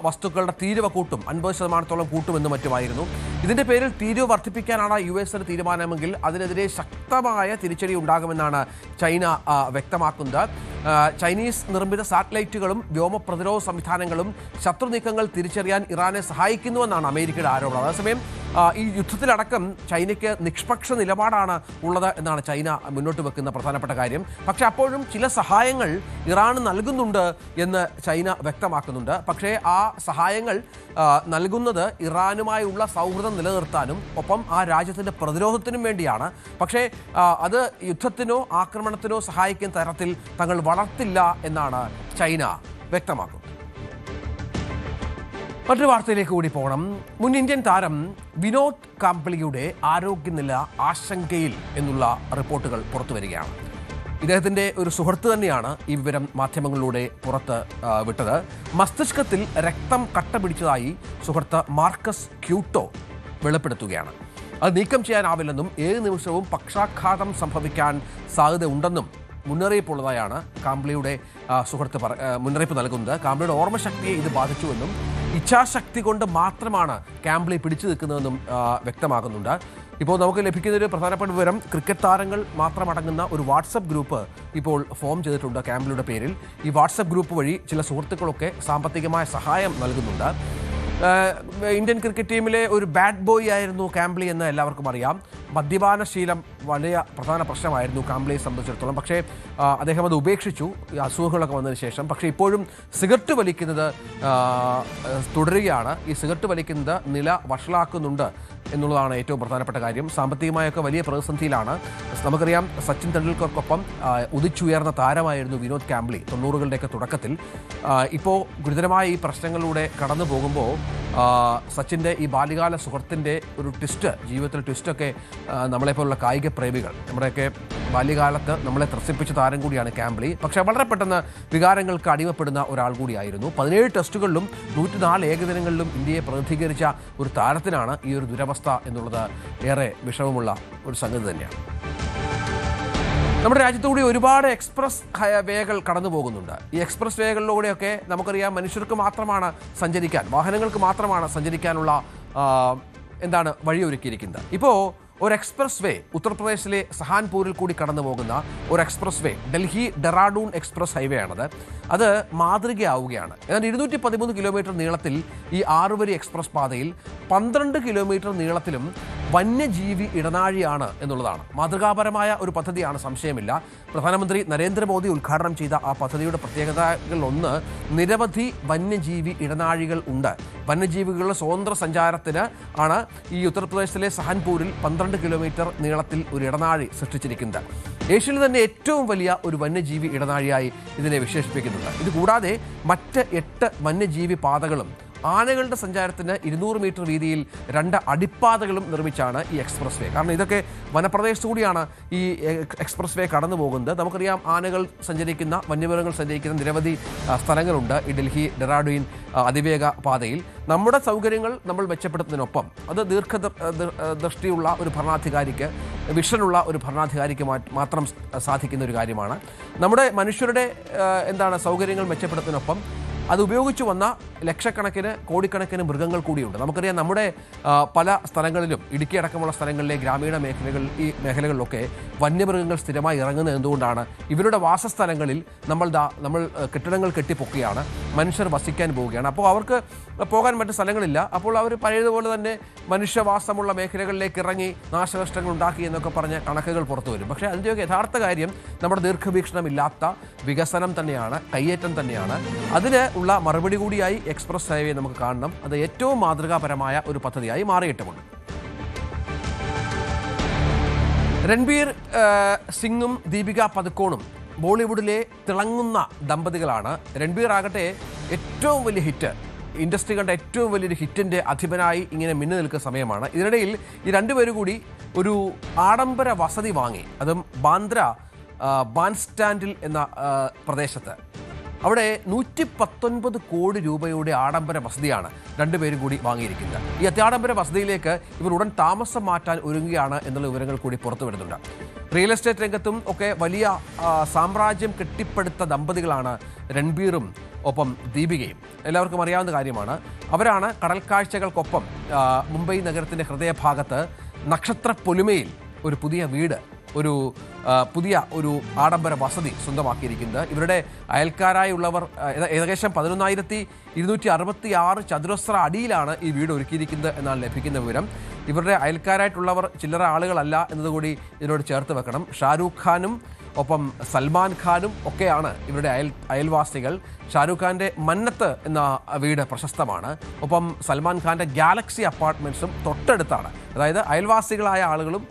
വസ്തുക്കളുടെ തീരുവ കൂട്ടും, 50% കൂട്ടുമെന്നും മറ്റുമായിരുന്നു. ഇതിന്റെ പേരിൽ തീരുവ വർദ്ധിപ്പിക്കാനാണ് US തീരുമാനമെങ്കിൽ അതിനെതിരെ ശക്തമായ തിരിച്ചടി ഉണ്ടാകുമെന്നാണ് ചൈന വ്യക്തമാക്കുന്നത്. ചൈനീസ് നിർമ്മിത സാറ്റലൈറ്റുകളും വ്യോമ പ്രതിരോധ സംവിധാനങ്ങളും ശത്രു നീക്കങ്ങൾ തിരിച്ചറിയാൻ ഇറാനെ സഹായിക്കുന്നുവെന്നാണ് അമേരിക്കയുടെ ആരോപണം. അതേസമയം ഈ യുദ്ധത്തിലടക്കം ചൈനയ്ക്ക് നിഷ്പക്ഷ നിലപാടാണ് ഉള്ളത് എന്നാണ് ചൈന മുന്നോട്ട് വെക്കുന്ന പ്രധാനപ്പെട്ട കാര്യം. പക്ഷേ അപ്പോഴും ചില സഹായങ്ങൾ ഇറാന് നൽകുന്നുണ്ട് എന്ന് ചൈന വ്യക്തമാക്കുന്നുണ്ട്. പക്ഷേ ആ സഹായങ്ങൾ നൽകുന്നത് ഇറാനുമായുള്ള സൗഹൃദം നിലനിർത്താനും ഒപ്പം ആ രാജ്യത്തിൻ്റെ പ്രതിരോധത്തിനും വേണ്ടിയാണ്. പക്ഷേ അത് യുദ്ധത്തിനോ ആക്രമണത്തിനോ സഹായിക്കുന്ന തരത്തിൽ തങ്ങൾ വളർത്തില്ല എന്നാണ് ചൈന വ്യക്തമാക്കുന്നത്. മറ്റൊരു വാർത്തയിലേക്ക് കൂടി പോകണം. മുൻ ഇന്ത്യൻ താരം വിനോദ് കാംബ്ലിയുടെ ആരോഗ്യനില ആശങ്കയിൽ എന്നുള്ള റിപ്പോർട്ടുകൾ പുറത്തു വരികയാണ്. ഇദ്ദേഹത്തിൻ്റെ ഒരു സുഹൃത്ത് തന്നെയാണ് ഈ വിവരം മാധ്യമങ്ങളിലൂടെ പുറത്ത് വിട്ടത്. മസ്തിഷ്കത്തിൽ രക്തം കട്ട പിടിച്ചതായി സുഹൃത്ത് മാർക്കസ് ക്യൂട്ടോ വെളിപ്പെടുത്തുകയാണ്. അത് നീക്കം ചെയ്യാനാവില്ലെന്നും ഏത് നിമിഷവും പക്ഷാഘാതം സംഭവിക്കാൻ സാധ്യതയുണ്ടെന്നും മുന്നറിയിപ്പുള്ളതായാണ് കാംബ്ലിയുടെ സുഹൃത്ത് മുന്നറിയിപ്പ് നൽകുന്നത്. കാംബ്ലിയുടെ ഓർമ്മശക്തിയെ ഇത് ബാധിച്ചുവെന്നും ഇച്ഛാശക്തി കൊണ്ട് മാത്രമാണ് കാംബ്ലി പിടിച്ചു നിൽക്കുന്നതെന്നും വ്യക്തമാകുന്നുണ്ട്. ഇപ്പോൾ നമുക്ക് ലഭിക്കുന്ന ഒരു പ്രധാനപ്പെട്ട വിവരം, ക്രിക്കറ്റ് താരങ്ങൾ മാത്രമടങ്ങുന്ന ഒരു വാട്സപ്പ് ഗ്രൂപ്പ് ഇപ്പോൾ ഫോം ചെയ്തിട്ടുണ്ട് കാംബ്ലിയുടെ പേരിൽ. ഈ വാട്സപ്പ് ഗ്രൂപ്പ് വഴി ചില സുഹൃത്തുക്കളൊക്കെ സാമ്പത്തികമായ സഹായം നൽകുന്നുണ്ട്. ഇന്ത്യൻ ക്രിക്കറ്റ് ടീമിലെ ഒരു ബാഡ് ബോയ് ആയിരുന്നു കാംബ്ലി എന്ന് എല്ലാവർക്കും അറിയാം. മദ്യപാനശീലം വലിയ പ്രധാന പ്രശ്നമായിരുന്നു കാംബ്ലയെ സംബന്ധിച്ചിടത്തോളം. പക്ഷേ അദ്ദേഹം അത് ഉപേക്ഷിച്ചു ഈ അസുഖങ്ങളൊക്കെ വന്നതിന് ശേഷം. പക്ഷേ ഇപ്പോഴും സിഗരറ്റ് വലിക്കുന്നത് തുടരുകയാണ്. ഈ സിഗരറ്റ് വലിക്കുന്നത് നില വഷളാക്കുന്നുണ്ട് എന്നുള്ളതാണ് ഏറ്റവും പ്രധാനപ്പെട്ട കാര്യം. സാമ്പത്തികമായൊക്കെ വലിയ പ്രതിസന്ധിയിലാണ്. നമുക്കറിയാം, സച്ചിൻ തെണ്ടുൽക്കർക്കൊപ്പം ഉദിച്ചുയർന്ന താരമായിരുന്നു വിനോദ് കാംബ്ലി 90കളുടെയൊക്കെ തുടക്കത്തിൽ. ഇപ്പോൾ ഗുരുതരമായ ഈ പ്രശ്നങ്ങളിലൂടെ കടന്നു പോകുമ്പോൾ സച്ചിൻ്റെ ഈ ബാല്യകാല സുഹൃത്തിൻ്റെ ഒരു ട്വിസ്റ്റ്, ജീവിതത്തിൽ ട്വിസ്റ്റൊക്കെ നമ്മളെപ്പോലുള്ള കായിക പ്രേമികൾ, നമ്മുടെയൊക്കെ ബാല്യകാലത്ത് നമ്മളെ ത്രസിപ്പിച്ച താരം കൂടിയാണ് കാംബ്ലി. പക്ഷേ വളരെ പെട്ടെന്ന് വികാരങ്ങൾക്ക് അടിമപ്പെടുന്ന ഒരാൾ കൂടിയായിരുന്നു. 17 ടെസ്റ്റുകളിലും 104 ഏകദിനങ്ങളിലും ഇന്ത്യയെ പ്രതിനിധീകരിച്ച ഒരു താരത്തിനാണ് ഈ ഒരു ദുരവസ്ഥ എന്നുള്ളത് ഏറെ വിഷമമുള്ള ഒരു സംഗതി തന്നെയാണ്. നമ്മുടെ രാജ്യത്തുകൂടി ഒരുപാട് എക്സ്പ്രസ് വേകൾ കടന്നു പോകുന്നുണ്ട്. ഈ എക്സ്പ്രസ് വേകളിലൂടെയൊക്കെ നമുക്കറിയാം മനുഷ്യർക്ക് മാത്രമാണ് സഞ്ചരിക്കാൻ, വാഹനങ്ങൾക്ക് മാത്രമാണ് സഞ്ചരിക്കാനുള്ള വഴിയൊരുക്കിയിരിക്കുന്നത്. ഇപ്പോൾ ഒരു എക്സ്പ്രസ് വേ ഉത്തർപ്രദേശിലെ സഹാൻപൂരിൽ കൂടി കടന്നു പോകുന്ന ഒരു എക്സ്പ്രസ് വേ, ഡൽഹി ഡെറാഡൂൺ എക്സ്പ്രസ് ഹൈവേ ആണത്. അത് മാതൃകയാവുകയാണ്. എന്നാൽ 213 കിലോമീറ്റർ നീളത്തിൽ ഈ 6 വരി എക്സ്പ്രസ് പാതയിൽ 12 കിലോമീറ്റർ നീളത്തിലും വന്യജീവി ഇടനാഴിയാണ് എന്നുള്ളതാണ്. മാതൃകാപരമായ ഒരു പദ്ധതിയാണ്, സംശയമില്ല. പ്രധാനമന്ത്രി നരേന്ദ്രമോദി ഉദ്ഘാടനം ചെയ്ത ആ പദ്ധതിയുടെ പ്രത്യേകതകളിലൊന്ന് നിരവധി വന്യജീവി ഇടനാഴികൾ ഉണ്ട്. വന്യജീവികളുടെ സ്വതന്ത്ര സഞ്ചാരത്തിന് ആണ് ഈ ഉത്തർപ്രദേശിലെ സഹാൻപൂരിൽ 12 കിലോമീറ്റർ നീളത്തിൽ ഒരു ഇടനാഴി സൃഷ്ടിച്ചിരിക്കുന്നത്. ഏഷ്യയിൽ തന്നെ ഏറ്റവും വലിയ ഒരു വന്യജീവി ഇടനാഴിയായി ഇതിനെ വിശേഷിപ്പിക്കുന്നുണ്ട്. ഇതുകൂടാതെ മറ്റ് 8 വന്യജീവി പാതകളും ആനകളുടെ സഞ്ചാരത്തിന് 200 മീറ്റർ വീതിയിൽ 2 അടിപ്പാതകളും നിർമ്മിച്ചാണ് ഈ എക്സ്പ്രസ് വേ. കാരണം ഇതൊക്കെ വനപ്രദേശത്തു കൂടിയാണ് ഈ എക്സ്പ്രസ് വേ കടന്നു പോകുന്നത്. നമുക്കറിയാം, ആനകൾ സഞ്ചരിക്കുന്ന, വന്യമൃഗങ്ങൾ സഞ്ചരിക്കുന്ന നിരവധി സ്ഥലങ്ങളുണ്ട് ഈ ഡൽഹി ഡെറാഡൂൺ അതിവേഗ പാതയിൽ. നമ്മുടെ സൗകര്യങ്ങൾ നമ്മൾ മെച്ചപ്പെടുത്തുന്നതിനൊപ്പം അത് ദീർഘദൃഷ്ടിയുള്ള ഒരു ഭരണാധികാരിക്ക്, വിഷനുള്ള ഒരു ഭരണാധികാരിക്ക് മാത്രം സാധിക്കുന്ന ഒരു കാര്യമാണ്. നമ്മുടെ മനുഷ്യരുടെ സൗകര്യങ്ങൾ മെച്ചപ്പെടുത്തുന്നതിനൊപ്പം അത് ഉപയോഗിച്ചു വന്ന ലക്ഷക്കണക്കിന് കോടിക്കണക്കിന് മൃഗങ്ങൾ കൂടിയുണ്ട്. നമുക്കറിയാം, നമ്മുടെ പല സ്ഥലങ്ങളിലും, ഇടുക്കി അടക്കമുള്ള സ്ഥലങ്ങളിലെ ഗ്രാമീണ മേഖലകളിലൊക്കെ വന്യമൃഗങ്ങൾ സ്ഥിരമായി ഇറങ്ങുന്നത് എന്തുകൊണ്ടാണ്? ഇവരുടെ വാസസ്ഥലങ്ങളിൽ നമ്മൾ കെട്ടിടങ്ങൾ കെട്ടിപ്പൊക്കുകയാണ്, മനുഷ്യർ വസിക്കാൻ പോവുകയാണ്. അപ്പോൾ അവർക്ക് പോകാൻ മറ്റു സ്ഥലങ്ങളില്ല. അപ്പോൾ അവർ പഴയതുപോലെ തന്നെ മനുഷ്യവാസമുള്ള മേഖലകളിലേക്ക് ഇറങ്ങി നാശനഷ്ടങ്ങൾ ഉണ്ടാക്കി എന്നൊക്കെ പറഞ്ഞ കണക്കുകൾ പുറത്തു വരും. പക്ഷേ അതിൻ്റെയൊക്കെ യഥാർത്ഥ കാര്യം നമ്മുടെ ദീർഘവീക്ഷണമില്ലാത്ത വികസനം തന്നെയാണ്, കയ്യേറ്റം തന്നെയാണ്. അതിന് ഉള്ള മറുപടി കൂടിയായി എക്സ്പ്രസ് ഹൈവേ നമുക്ക് കാണണം. അത് ഏറ്റവും മാതൃകാപരമായ ഒരു പദ്ധതിയായി മാറിയിട്ടുമുണ്ട്. രൺബീർ സിംഗും ദീപിക പദുക്കോണും ബോളിവുഡിലെ തിളങ്ങുന്ന ദമ്പതികളാണ്. രൺബീർ ആകട്ടെ ഏറ്റവും വലിയ ഹിറ്റ്, ഇൻഡസ്ട്രി കണ്ട ഏറ്റവും വലിയൊരു ഹിറ്റിൻ്റെ അധിപനായി ഇങ്ങനെ മിന്നു നിൽക്കുന്ന സമയമാണ്. ഇതിനിടയിൽ ഈ രണ്ടുപേരും കൂടി ഒരു ആഡംബര വസതി വാങ്ങി. അതും ബാന്ദ്ര ബാൻഡ്സ്റ്റാൻഡിൽ എന്ന പ്രദേശത്ത്. അവിടെ 119 കോടി രൂപയുടെ ആഡംബര വസതിയാണ് രണ്ടുപേരും കൂടി വാങ്ങിയിരിക്കുന്നത്. ഈ അത്യാഡംബര വസതിയിലേക്ക് ഇവർ ഉടൻ താമസം മാറ്റാൻ ഒരുങ്ങുകയാണ് എന്നുള്ള വിവരങ്ങൾ കൂടി പുറത്തു വരുന്നുണ്ട്. റിയൽ എസ്റ്റേറ്റ് രംഗത്തും ഒക്കെ വലിയ സാമ്രാജ്യം കെട്ടിപ്പടുത്ത ദമ്പതികളാണ് രൺബീറും ഒപ്പം ദീപികയും. എല്ലാവർക്കും അറിയാവുന്ന കാര്യമാണ്. അവരാണ് കടൽക്കാഴ്ചകൾക്കൊപ്പം മുംബൈ നഗരത്തിൻ്റെ ഹൃദയഭാഗത്ത് നക്ഷത്ര പൊലിമയിൽ ഒരു പുതിയ വീട്, ഒരു പുതിയ ഒരു ആഡംബര വസതി സ്വന്തമാക്കിയിരിക്കുന്നത്. ഇവരുടെ അയൽക്കാരായുള്ളവർ ഏകദേശം 11,266 ചതുരശ്ര അടിയിലാണ് ഈ വീട് ഒരുക്കിയിരിക്കുന്നത് എന്നാണ് ലഭിക്കുന്ന വിവരം. ഇവരുടെ അയൽക്കാരായിട്ടുള്ളവർ ചില്ലറ ആളുകളല്ല എന്നതുകൂടി ഇതിനോട് ചേർത്ത് വെക്കണം. ഷാരൂഖ് ഖാനും ഒപ്പം സൽമാൻ ഖാനും ഒക്കെയാണ് ഇവരുടെ അയൽവാസികൾ. ഷാരൂഖ് ഖാൻ്റെ മന്നത്ത് എന്ന വീട് പ്രശസ്തമാണ്. ഒപ്പം സൽമാൻ ഖാൻ്റെ ഗാലക്സി അപ്പാർട്ട്മെൻറ്റ്സും തൊട്ടടുത്താണ്. അതായത് അയൽവാസികളായ ആളുകളും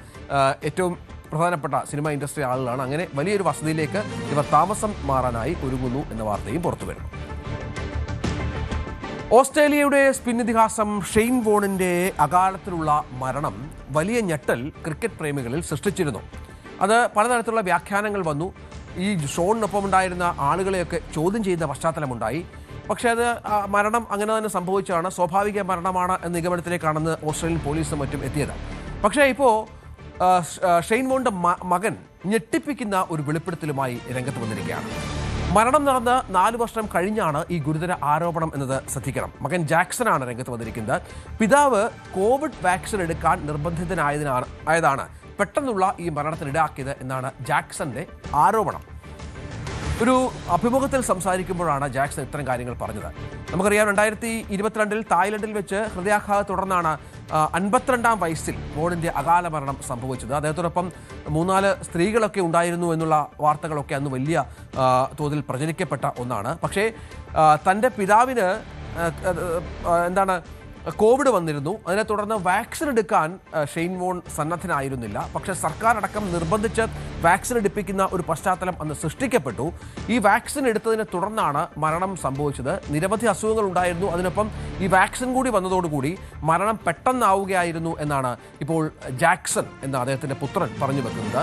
ഏറ്റവും പ്രധാനപ്പെട്ട സിനിമ ഇൻഡസ്ട്രി ആളുകളാണ്. അങ്ങനെ വലിയൊരു വസതിയിലേക്ക് ഇവർ താമസം മാറാനായി ഒരുങ്ങുന്നു എന്ന വാർത്തയും പുറത്തു വരുന്നു. ഓസ്ട്രേലിയയുടെ സ്പിൻ ഇതിഹാസം ഷെയ്ൻ വോണിൻ്റെ അകാലത്തിലുള്ള മരണം വലിയ ഞെട്ടൽ ക്രിക്കറ്റ് പ്രേമികളിൽ സൃഷ്ടിച്ചിരുന്നു. അത് പലതരത്തിലുള്ള വ്യാഖ്യാനങ്ങൾ വന്നു. ഈ ഷോണിനൊപ്പം ഉണ്ടായിരുന്ന ആളുകളെയൊക്കെ ചോദ്യം ചെയ്ത പശ്ചാത്തലമുണ്ടായി. പക്ഷേ അത് മരണം അങ്ങനെ തന്നെ സംഭവിച്ചതാണ്, സ്വാഭാവിക മരണമാണ് എന്ന നിഗമനത്തിലേക്കാണെന്ന് ഓസ്ട്രേലിയൻ പോലീസും മറ്റും എത്തിയത്. പക്ഷേ ഇപ്പോൾ ഷെയ്ൻ വോണിൻ്റെ മകൻ ഞെട്ടിപ്പിക്കുന്ന ഒരു വെളിപ്പെടുത്തലുമായി രംഗത്ത് വന്നിരിക്കുകയാണ്. മരണം നടന്ന് 4 വർഷം കഴിഞ്ഞാണ് ഈ ഗുരുതര ആരോപണം എന്നത് ശ്രദ്ധിക്കണം. മകൻ ജാക്സനാണ് രംഗത്ത് വന്നിരിക്കുന്നത്. പിതാവ് കോവിഡ് വാക്സിൻ എടുക്കാൻ നിർബന്ധിതനായതാണ് പെട്ടെന്നുള്ള ഈ മരണത്തിനിടയാക്കിയത് എന്നാണ് ജാക്സന്റെ ആരോപണം. ഒരു അഭിമുഖത്തിൽ സംസാരിക്കുമ്പോഴാണ് ജാക്സൺ ഇത്തരം കാര്യങ്ങൾ പറഞ്ഞത്. നമുക്കറിയാം, 2022 തായ്ലൻഡിൽ വെച്ച് ഹൃദയാഘാതത്തെ തുടർന്നാണ് 52-ാം വയസ്സിൽ മോഡിൻ്റെ അകാല മരണം സംഭവിച്ചത്. അദ്ദേഹത്തോടൊപ്പം 3-4 സ്ത്രീകളൊക്കെ ഉണ്ടായിരുന്നു എന്നുള്ള വാർത്തകളൊക്കെ അന്ന് വലിയ തോതിൽ പ്രചരിക്കപ്പെട്ട ഒന്നാണ്. പക്ഷേ തൻ്റെ പിതാവിന് കോവിഡ് വന്നിരുന്നു. അതിനെ തുടർന്ന് വാക്സിൻ എടുക്കാൻ ഷെയ്ൻ വോൺ സന്നദ്ധനായിരുന്നില്ല. പക്ഷേ സർക്കാർ അടക്കം നിർബന്ധിച്ച് വാക്സിൻ എടുപ്പിക്കുന്ന ഒരു പശ്ചാത്തലം അന്ന് സൃഷ്ടിക്കപ്പെട്ടു. ഈ വാക്സിൻ എടുത്തതിനെ തുടർന്നാണ് മരണം സംഭവിച്ചത്. നിരവധി അസുഖങ്ങൾ ഉണ്ടായിരുന്നു. അതിനൊപ്പം ഈ വാക്സിൻ കൂടി വന്നതോടുകൂടി മരണം പെട്ടെന്നാവുകയായിരുന്നു എന്നാണ് ഇപ്പോൾ ജാക്സൺ എന്ന അദ്ദേഹത്തിൻ്റെ പുത്രൻ പറഞ്ഞു വെക്കുന്നത്.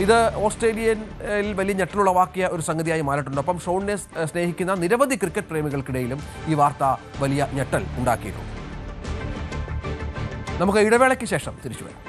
ഇത് ഓസ്ട്രേലിയയിൽ വലിയ ഞെട്ടലുളവാക്കിയ ഒരു സംഗതിയായി മാറിയിട്ടുണ്ട്. ഒപ്പം ഷോണിനെ സ്നേഹിക്കുന്ന നിരവധി ക്രിക്കറ്റ് പ്രേമികൾക്കിടയിലും ഈ വാർത്ത വലിയ ഞെട്ടൽ ഉണ്ടാക്കിയിരുന്നു. നമുക്ക് ഇടവേളയ്ക്ക് ശേഷം തിരിച്ചു വരാം.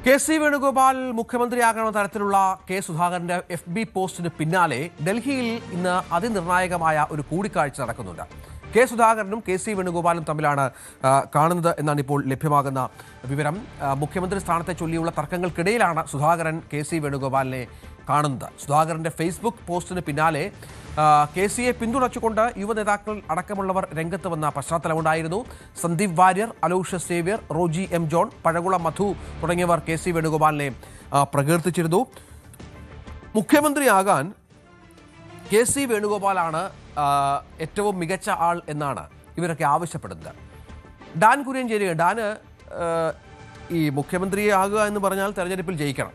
കെ.സി. വേണുഗോപാൽ മുഖ്യമന്ത്രിയാകണമെന്ന തരത്തിലുള്ള കെ. സുധാകരന്റെ FB പോസ്റ്റിന് പിന്നാലെ ഡൽഹിയിൽ ഇന്ന് അതിനിർണായകമായ ഒരു കൂടിക്കാഴ്ച നടക്കുന്നുണ്ട്. കെ. സുധാകരനും കെ.സി. വേണുഗോപാലും തമ്മിലാണ് കാണുന്നത് എന്നാണ് ഇപ്പോൾ ലഭ്യമാകുന്ന വിവരം. മുഖ്യമന്ത്രി സ്ഥാനത്തെ ചൊല്ലിയുള്ള തർക്കങ്ങൾക്കിടയിലാണ് സുധാകരൻ കെ.സി. വേണുഗോപാലിനെ കാണുന്നത്. സുധാകരന്റെ ഫേസ്ബുക്ക് പോസ്റ്റിന് പിന്നാലെ കെ.സിയെ പിന്തുണച്ചുകൊണ്ട് യുവനേതാക്കൾ അടക്കമുള്ളവർ രംഗത്ത് വന്ന പശ്ചാത്തലമുണ്ടായിരുന്നു. സന്ദീപ് വാര്യർ, അലോഷ്യസ് സേവ്യർ, റോജി എം ജോൺ, പഴകുളം മധു തുടങ്ങിയവർ കെ.സി. വേണുഗോപാലിനെ പ്രകീർത്തിച്ചിരുന്നു. മുഖ്യമന്ത്രിയാകാൻ കെ.സി. വേണുഗോപാലാണ് ഏറ്റവും മികച്ച ആൾ എന്നാണ് ഇവരൊക്കെ ആവശ്യപ്പെടുന്നത്. ഡാൻ കുര്യഞ്ചേരി, ഡാന് ഈ മുഖ്യമന്ത്രിയാകുക എന്ന് പറഞ്ഞാൽ തെരഞ്ഞെടുപ്പിൽ ജയിക്കണം,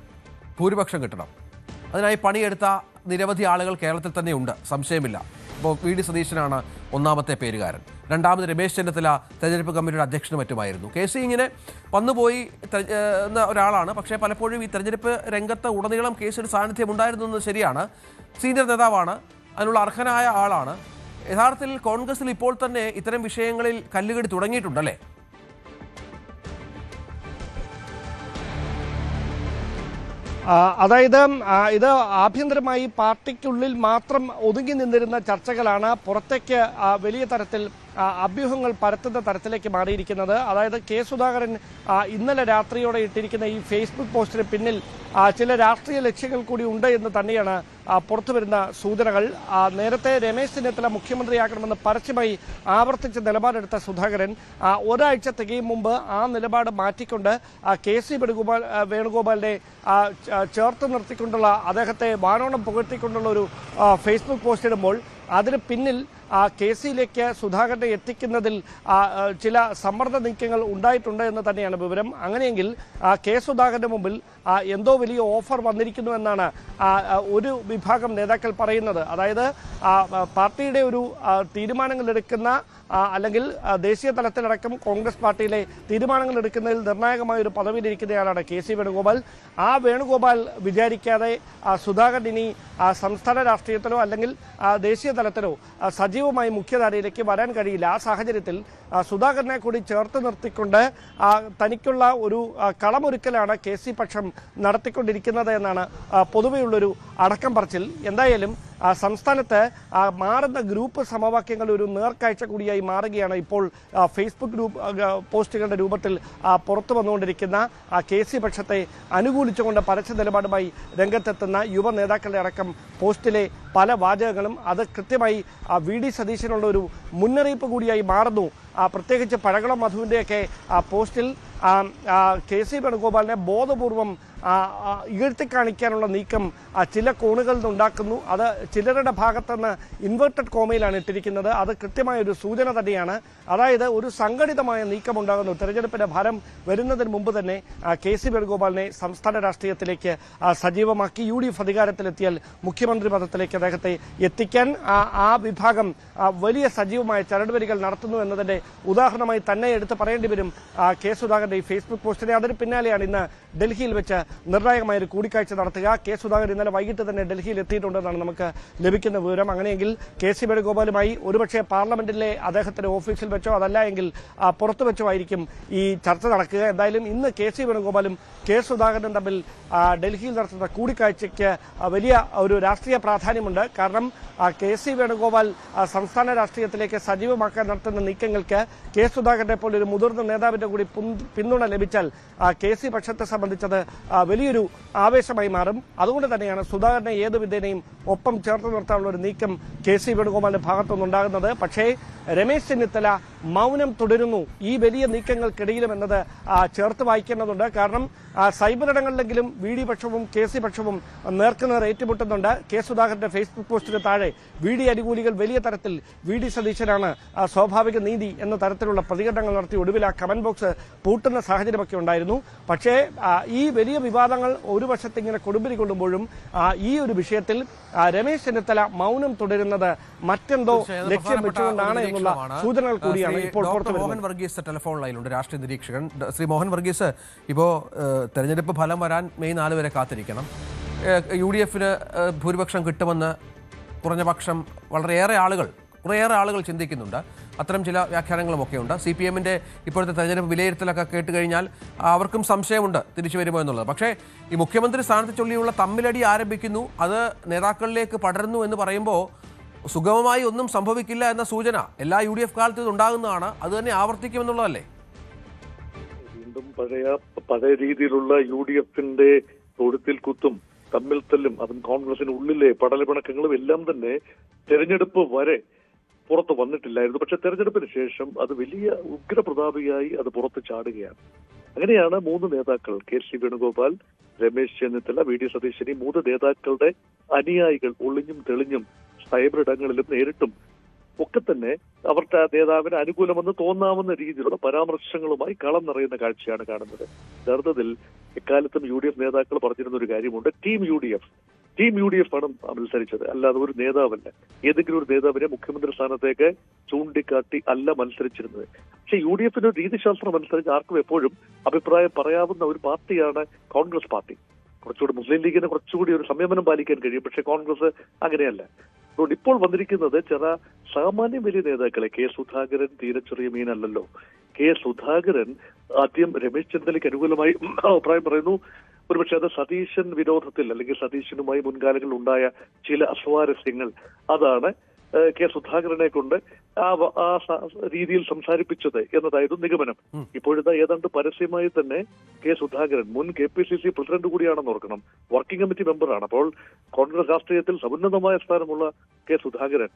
ഭൂരിപക്ഷം കിട്ടണം. അതിനായി പണിയെടുത്ത നിരവധി ആളുകൾ കേരളത്തിൽ തന്നെ ഉണ്ട്, സംശയമില്ല. ഇപ്പോൾ വി.ഡി. സതീശനാണ് ഒന്നാമത്തെ പേരുകാരൻ. രണ്ടാമത് രമേശ് ചെന്നിത്തല തെരഞ്ഞെടുപ്പ് കമ്മിറ്റിയുടെ അധ്യക്ഷനും മറ്റുമായിരുന്നു. കെ.സി. ഇങ്ങനെ വന്നുപോയി എന്ന ഒരാളാണ്. പക്ഷേ പലപ്പോഴും ഈ തെരഞ്ഞെടുപ്പ് രംഗത്ത് ഉടനീളം കെ.സിയുടെ സാന്നിധ്യം ഉണ്ടായിരുന്നു എന്നത് ശരിയാണ്. സീനിയർ നേതാവാണ്, അതിനുള്ള അർഹനായ ആളാണ്. യഥാർത്ഥത്തിൽ കോൺഗ്രസിൽ ഇപ്പോൾ തന്നെ ഇത്തരം വിഷയങ്ങളിൽ കല്ലുകടി തുടങ്ങിയിട്ടുണ്ടല്ലേ? അതായത് ഇത് ആഭ്യന്തരമായി പാർട്ടിക്കുള്ളിൽ മാത്രം ഒതുങ്ങി നിന്നിരുന്ന ചർച്ചകളാണ് പുറത്തേക്ക് വലിയ തരത്തിൽ അഭ്യൂഹങ്ങൾ പരത്തുന്ന തരത്തിലേക്ക് മാറിയിരിക്കുന്നത്. അതായത് കെ. സുധാകരൻ ഇന്നലെ രാത്രിയോടെ ഇട്ടിരിക്കുന്ന ഈ ഫേസ്ബുക്ക് പോസ്റ്റിന് പിന്നിൽ ചില രാഷ്ട്രീയ ലക്ഷ്യങ്ങൾ കൂടി ഉണ്ട് എന്ന് തന്നെയാണ് പുറത്തുവരുന്ന സൂചനകൾ. നേരത്തെ രമേശ് ചെന്നിത്തല മുഖ്യമന്ത്രിയാക്കണമെന്ന് പരസ്യമായി ആവർത്തിച്ച് നിലപാടെടുത്ത സുധാകരൻ ഒരാഴ്ച തികയും മുമ്പ് ആ നിലപാട് മാറ്റിക്കൊണ്ട് കെ.സി. വേണുഗോപാലിനെ ചേർത്ത് നിർത്തിക്കൊണ്ടുള്ള, അദ്ദേഹത്തെ വാനോളം പുകഴ്ത്തിക്കൊണ്ടുള്ള ഒരു ഫേസ്ബുക്ക് പോസ്റ്റ് ഇടുമ്പോൾ അതിന് പിന്നിൽ കെ.സിയിലേക്ക് സുധാകരനെ എത്തിക്കുന്നതിൽ ചില സമ്മർദ്ദ നീക്കങ്ങൾ ഉണ്ടായിട്ടുണ്ട് എന്ന് തന്നെയാണ് വിവരം. അങ്ങനെയെങ്കിൽ കെ. സുധാകരന്റെ മുമ്പിൽ എന്തോ വലിയ ഓഫർ വന്നിരിക്കുന്നു എന്നാണ് ഒരു വിഭാഗം നേതാക്കൾ പറയുന്നത്. അതായത് പാർട്ടിയുടെ ഒരു തീരുമാനങ്ങൾ എടുക്കുന്ന അല്ലെങ്കിൽ ദേശീയ തലത്തിലടക്കം കോൺഗ്രസ് പാർട്ടിയിലെ തീരുമാനങ്ങൾ എടുക്കുന്നതിൽ നിർണായകമായ ഒരു പദവിയിലിരിക്കുന്നയാളാണ് കെ.സി. വേണുഗോപാൽ. ആ വേണുഗോപാൽ വിചാരിക്കാതെ സുധാകരൻ ഇനി സംസ്ഥാന രാഷ്ട്രീയത്തിലോ അല്ലെങ്കിൽ ദേശീയ തലത്തിലോ സജീവമായി മുഖ്യധാരയിലേക്ക് വരാൻ കഴിയില്ല. ആ സാഹചര്യത്തിൽ സുധാകരനെ കൂടി ചേർത്ത് നിർത്തിക്കൊണ്ട് തനിക്കുള്ള ഒരു കളമൊരുക്കലാണ് കെ.സി. പക്ഷം നടത്തിക്കൊണ്ടിരിക്കുന്നത് എന്നാണ് പൊതുവെയുള്ളൊരു അടക്കം പറച്ചിൽ. എന്തായാലും സംസ്ഥാനത്ത് മാറുന്ന ഗ്രൂപ്പ് സമവാക്യങ്ങൾ ഒരു നേർക്കാഴ്ച കൂടിയായി മാറുകയാണ് ഇപ്പോൾ ഫേസ്ബുക്ക് പോസ്റ്റുകളുടെ രൂപത്തിൽ പുറത്തു വന്നുകൊണ്ടിരിക്കുന്ന കെ.സി. പക്ഷത്തെ അനുകൂലിച്ചുകൊണ്ട് പരസ്യ നിലപാടുമായി രംഗത്തെത്തുന്ന യുവ നേതാക്കളുടെ അടക്കം പോസ്റ്റിലെ പല വാചകങ്ങളും അത് കൃത്യമായി വി.ഡി. സതീശനുള്ള ഒരു മുന്നറിയിപ്പ് കൂടിയായി മാറുന്നു. പ്രത്യേകിച്ച് പഴകുളം മധുവിൻ്റെയൊക്കെ പോസ്റ്റിൽ കെ.സി. വേണുഗോപാലിനെ ബോധപൂർവം ഉയർത്തിക്കാണിക്കാനുള്ള നീക്കം ചില കോണുകളിൽ നിന്നുണ്ടാക്കുന്നു. അത് ചിലരുടെ ഭാഗത്തുനിന്ന് ഇൻവെർട്ടഡ് കോമയിലാണ് ഇട്ടിരിക്കുന്നത്. അത് കൃത്യമായൊരു സൂചന തന്നെയാണ്. അതായത് ഒരു സംഘടിതമായ നീക്കമുണ്ടാകുന്നു. തെരഞ്ഞെടുപ്പിന്റെ ഫലം വരുന്നതിന് മുമ്പ് തന്നെ കെ.സി. വേണുഗോപാലിനെ സംസ്ഥാന രാഷ്ട്രീയത്തിലേക്ക് സജീവമാക്കി UDF അധികാരത്തിലെത്തിയാൽ മുഖ്യമന്ത്രി പദത്തിലേക്ക് അദ്ദേഹത്തെ എത്തിക്കാൻ ആ വിഭാഗം വലിയ സജീവമായ ചരടുവലികൾ നടത്തുന്നു എന്നതിന്റെ ഉദാഹരണമായി തന്നെ എടുത്ത് പറയേണ്ടി വരും കെ. സുധാകരന്റെ ഈ ഫേസ്ബുക്ക് പോസ്റ്റിനെ. അതിന് പിന്നാലെയാണ് ഇന്ന് ഡൽഹിയിൽ വെച്ച് നിർണായകമായ ഒരു കൂടിക്കാഴ്ച നടത്തുക. കെ. സുധാകരൻ ഇന്നലെ വൈകിട്ട് തന്നെ ഡൽഹിയിൽ എത്തിയിട്ടുണ്ടെന്നാണ് നമുക്ക് ലഭിക്കുന്ന വിവരം. അങ്ങനെയെങ്കിൽ കെ.സി. വേണുഗോപാലുമായി ഒരുപക്ഷെ പാർലമെന്റിലെ അദ്ദേഹത്തിന്റെ ഓഫീസിൽ വെച്ചോ അതല്ല എങ്കിൽ പുറത്തു വെച്ചോ ആയിരിക്കും ഈ ചർച്ച നടക്കുക. എന്തായാലും ഇന്ന് കെ.സി. വേണുഗോപാലും കെ. സുധാകരനും തമ്മിൽ ഡൽഹിയിൽ നടത്തുന്ന കൂടിക്കാഴ്ചയ്ക്ക് വലിയ ഒരു രാഷ്ട്രീയ പ്രാധാന്യമുണ്ട്. കാരണം കെ.സി. വേണുഗോപാൽ സംസ്ഥാന രാഷ്ട്രീയത്തിലേക്ക് സജീവമാക്കാൻ നടത്തുന്ന നീക്കങ്ങൾ സ്ഥാനാർത്ഥിക്ക് കെ സുധാകരനെ പോലെ ഒരു മുതിർന്ന നേതാവിന്റെ കൂടി പിന്തുണ ലഭിച്ചാൽ KC പക്ഷത്തെ സംബന്ധിച്ചത് വലിയൊരു ആവേശമായി മാറും. അതുകൊണ്ട് തന്നെയാണ് സുധാകരനെ ഏത് വിധേനയും ഒപ്പം ചേർത്ത് നിർത്താനുള്ള ഒരു നീക്കം KC വേണുഗോപാലിന്റെ ഭാഗത്തുനിന്നുണ്ടാകുന്നത്. പക്ഷേ രമേശ് ചെന്നിത്തല മൗനം തുടരുന്നു ഈ വലിയ നീക്കങ്ങൾക്കിടയിലും എന്നത് ചേർത്ത് വായിക്കേണ്ടതുണ്ട്. കാരണം സൈബറിടങ്ങളിലെങ്കിലും VD പക്ഷവും KC പക്ഷവും നേർക്കുനേർ ഏറ്റുമുട്ടുന്നുണ്ട്. കെ സുധാകരന്റെ ഫേസ്ബുക്ക് പോസ്റ്റിന് താഴെ VD അനുകൂലികൾ വലിയ തരത്തിൽ VD സതീശനാണ് സ്വാഭാവിക നീതി എന്ന തരത്തിലുള്ള പ്രതികരണങ്ങൾ നടത്തി ഒടുവിൽ ആ കമന്റ് ബോക്സ് പൂട്ടുന്ന സാഹചര്യമൊക്കെ ഉണ്ടായിരുന്നു. പക്ഷേ ഈ വലിയ വിവാദങ്ങൾ ഒരു വശത്ത് ഇങ്ങനെ കൊടുമ്പിരി കൊള്ളുമ്പോഴും ഈ ഒരു വിഷയത്തിൽ രമേശ് ചെന്നിത്തല മൗനം തുടരുന്നത് മറ്റെന്തോ ലക്ഷ്യം വെച്ചുകൊണ്ടാണ് എന്നുള്ള സൂചനകൾ കൂടിയാണ് ഇപ്പോൾ പുറത്തുവരുന്നത്. മോഹൻ വർഗീസ് ടെലിഫോൺ ലൈനിലുണ്ട്, രാഷ്ട്രീയ നിരീക്ഷകൻ. ശ്രീ മോഹൻ വർഗീസ്, ഇപ്പോൾ തെരഞ്ഞെടുപ്പ് ഫലം വരാൻ മെയ് 4 വരെ കാത്തിരിക്കണം. UDF ഭൂരിപക്ഷം കിട്ടുമെന്ന് കുറഞ്ഞപക്ഷം കുറേയേറെ ആളുകൾ ചിന്തിക്കുന്നുണ്ട്. അത്തരം ചില വ്യാഖ്യാനങ്ങളുമൊക്കെ ഉണ്ട്. CPM-ന്റെ ഇപ്പോഴത്തെ തെരഞ്ഞെടുപ്പ് വിലയിരുത്തലൊക്കെ കേട്ട് കഴിഞ്ഞാൽ അവർക്കും സംശയമുണ്ട് തിരിച്ചു വരുമോ എന്നുള്ളത്. പക്ഷേ ഈ മുഖ്യമന്ത്രി സ്ഥാനത്ത് ചൊല്ലിയുള്ള തമ്മിലടി ആരംഭിക്കുന്നു, അത് നേതാക്കളിലേക്ക് പടരുന്നു എന്ന് പറയുമ്പോൾ സുഗമമായി ഒന്നും സംഭവിക്കില്ല എന്ന സൂചന എല്ലാ UDF കാലത്തും ഉണ്ടാകുന്നതാണ്. അത് തന്നെ ആവർത്തിക്കുമെന്നുള്ളതല്ലേ? വീണ്ടും പഴയ രീതിയിലുള്ള UDF-ന്റെ തൊഴുത്തിൽ കുത്തും തമ്മിൽ തല്ലും, അതും കോൺഗ്രസിന് ഉള്ളിലെ പടലപിണക്കങ്ങളും എല്ലാം തന്നെ തെരഞ്ഞെടുപ്പ് വരെ പുറത്ത് വന്നിട്ടില്ലായിരുന്നു. പക്ഷെ തെരഞ്ഞെടുപ്പിന് ശേഷം അത് വലിയ ഉഗ്രപ്രതാപിയായി അത് പുറത്ത് ചാടുകയാണ്. അങ്ങനെയാണ് 3 നേതാക്കൾ KC വേണുഗോപാൽ, രമേശ് ചെന്നിത്തല, VD സതീശൻ, ഈ 3 നേതാക്കളുടെ അനുയായികൾ ഒളിഞ്ഞും തെളിഞ്ഞും സൈബറിടങ്ങളിലും നേരിട്ടും ഒക്കെ തന്നെ അവരുടെ നേതാവിന് അനുകൂലമെന്ന് തോന്നാവുന്ന രീതിയിലുള്ള പരാമർശങ്ങളുമായി കളം നിറയുന്ന കാഴ്ചയാണ് കാണുന്നത്. യഥാർത്ഥത്തിൽ എക്കാലത്തും UDF നേതാക്കൾ പറഞ്ഞിരുന്ന ഒരു കാര്യമുണ്ട്, ടീം UDF ആണ് മത്സരിച്ചത്, അല്ലാതെ ഒരു നേതാവല്ല. ഏതെങ്കിലും ഒരു നേതാവിനെ മുഖ്യമന്ത്രി സ്ഥാനത്തേക്ക് ചൂണ്ടിക്കാട്ടി അല്ല മത്സരിച്ചിരുന്നത്. പക്ഷെ UDF-ന് ഒരു രീതിശാസ്ത്രം അനുസരിച്ച് ആർക്കും എപ്പോഴും അഭിപ്രായം പറയാവുന്ന ഒരു പാർട്ടിയാണ് കോൺഗ്രസ് പാർട്ടി. കുറച്ചുകൂടി മുസ്ലിം ലീഗിന് കുറച്ചുകൂടി ഒരു സംയമനം പാലിക്കാൻ കഴിയും, പക്ഷെ കോൺഗ്രസ് അങ്ങനെയല്ല. അതുകൊണ്ട് ഇപ്പോൾ വന്നിരിക്കുന്നത് സാമാന്യം വലിയ നേതാക്കളെ, കെ സുധാകരൻ തീരെ ചെറിയ മീനല്ലല്ലോ. കെ സുധാകരൻ ആദ്യം രമേശ് ചെന്നിത്തലയ്ക്ക് അനുകൂലമായി അഭിപ്രായം പറയുന്നു. ഒരുപക്ഷെ അത് സതീശൻ വിരോധത്തിൽ അല്ലെങ്കിൽ സതീശനുമായി മുൻകാലങ്ങളിൽ ഉണ്ടായ ചില അസ്വാരസ്യങ്ങൾ, അതാണ് കെ സുധാകരനെ കൊണ്ട് ആ രീതിയിൽ സംസാരിപ്പിച്ചത് എന്നതായിരുന്നു നിഗമനം. ഇപ്പോഴിതാ ഏതാണ്ട് പരസ്യമായി തന്നെ കെ സുധാകരൻ, മുൻ KPCC പ്രസിഡന്റ് കൂടിയാണെന്ന് ഓർക്കണം, വർക്കിംഗ് കമ്മിറ്റി മെമ്പറാണ്. അപ്പോൾ കോൺഗ്രസ് രാഷ്ട്രീയത്തിൽ സമുന്നതമായ സ്ഥാനമുള്ള കെ സുധാകരൻ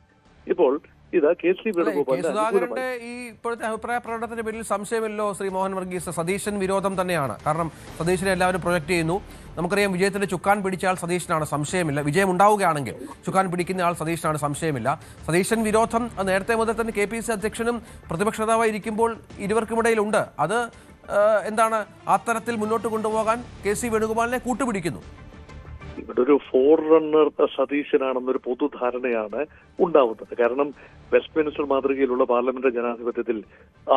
ഇപ്പോൾ ഇതാ KC വേണുഗോപാലിന്റെ ഈ ഇപ്പോഴത്തെ അഭിപ്രായ പ്രകടനത്തിന്റെ പേരിൽ സംശയമില്ലോ ശ്രീ മോഹൻ വർഗീസ്, സതീശൻ വിരോധം തന്നെയാണ്. കാരണം സതീശനെ എല്ലാവരും പ്രൊജക്ട് ചെയ്യുന്നു. നമുക്കറിയാം വിജയത്തിന്റെ ചുക്കാൻ പിടിച്ച ആൾ സതീശനാണ്, സംശയമില്ല. വിജയം ഉണ്ടാവുകയാണെങ്കിൽ ചുക്കാൻ പിടിക്കുന്ന ആൾ സതീശനാണ്, സംശയമില്ല. സതീശൻ വിരോധം നേരത്തെ മുതൽ തന്നെ KPCC അധ്യക്ഷനും പ്രതിപക്ഷ നേതാവായി ഇരിക്കുമ്പോൾ ഇരുവർക്കുമിടയിലുണ്ട്. അത് എന്താണ് ആ തരത്തിൽ മുന്നോട്ട് കൊണ്ടുപോകാൻ KC വേണുഗോപാലിനെ കൂട്ടുപിടിക്കുന്നു. ഇവിടെ ഒരു ഫോർറണ്ണർ സതീശനാണെന്നൊരു പൊതുധാരണയാണ് ഉണ്ടാവുന്നത്. കാരണം വെസ്റ്റ്മിനിസ്റ്റർ മാതൃകയിലുള്ള പാർലമെന്റ് ജനാധിപത്യത്തിൽ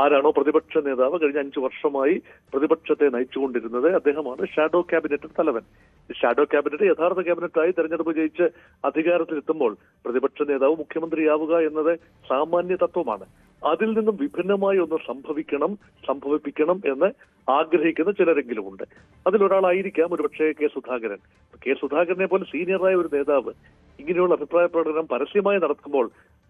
ആരാണോ പ്രതിപക്ഷ നേതാവ് കഴിഞ്ഞ 5 വർഷമായി പ്രതിപക്ഷത്തെ നയിച്ചുകൊണ്ടിരുന്നത്, അദ്ദേഹമാണ് ഷാഡോ ക്യാബിനറ്റ് തലവൻ. ഷാഡോ ക്യാബിനറ്റ് യഥാർത്ഥ ക്യാബിനറ്റായി തെരഞ്ഞെടുപ്പ് ജയിച്ച് അധികാരത്തിലെത്തുമ്പോൾ പ്രതിപക്ഷ നേതാവ് മുഖ്യമന്ത്രിയാവുക എന്നത് സാമാന്യ തത്വമാണ്. അതിൽ നിന്നും വിഭിന്നമായി ഒന്ന് സംഭവിപ്പിക്കണം എന്ന് ആഗ്രഹിക്കുന്ന ചിലരെങ്കിലും ഉണ്ട്. അതിലൊരാളായിരിക്കാം ഒരുപക്ഷെ കെ സുധാകരൻ. കെ സുധാകരനെ പോലെ സീനിയറായ ഒരു നേതാവ് ഇങ്ങനെയുള്ള അഭിപ്രായ പ്രകടനം പരസ്യമായി നടത്തുമ്പോൾ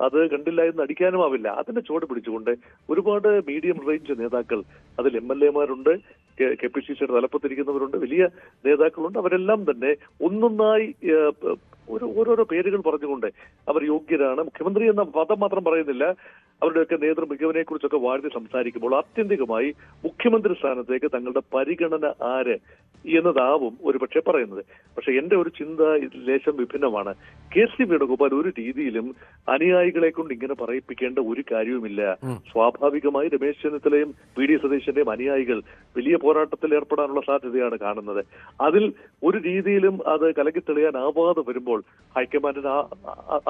അത് കണ്ടില്ല എന്ന് അടിക്കാനുമാവില്ല. അതിന്റെ ചുവട് പിടിച്ചുകൊണ്ട് ഒരുപാട് മീഡിയം റേഞ്ച് നേതാക്കൾ, അതിൽ MLA-മാരുണ്ട്, KPCC-യുടെ തലപ്പത്തിരിക്കുന്നവരുണ്ട്, വലിയ നേതാക്കളുണ്ട്. അവരെല്ലാം തന്നെ ഒന്നൊന്നായി ഓരോരോ പേരുകൾ പറഞ്ഞുകൊണ്ട് അവർ യോഗ്യരാണ്, മുഖ്യമന്ത്രി എന്ന പദം മാത്രം പറയുന്നില്ല, അവരുടെയൊക്കെ നേതൃ മികവിനെ കുറിച്ചൊക്കെ വാഴ്ത്തി സംസാരിക്കുമ്പോൾ ആത്യന്തികമായി മുഖ്യമന്ത്രി സ്ഥാനത്തേക്ക് തങ്ങളുടെ പരിഗണന ആര് എന്നതാവും ഒരുപക്ഷെ പറയുന്നത്. പക്ഷെ എന്റെ ഒരു ചിന്ത ലേശം വിഭിന്നമാണ്. KC വേണുഗോപാൽ ഒരു രീതിയിലും അനുയായികളെ കൊണ്ട് ഇങ്ങനെ പറയിപ്പിക്കേണ്ട ഒരു കാര്യവുമില്ല. സ്വാഭാവികമായി രമേശ് ചെന്നിത്തലയും VD സതീശന്റെയും അനുയായികൾ വലിയ പോരാട്ടത്തിൽ ഏർപ്പെടാനുള്ള സാധ്യതയാണ് കാണുന്നത്. അതിൽ ഒരു രീതിയിലും അത് കലക്കിത്തെളിയാനാവാതെ വരുമ്പോൾ ഹൈക്കമാൻഡിനെ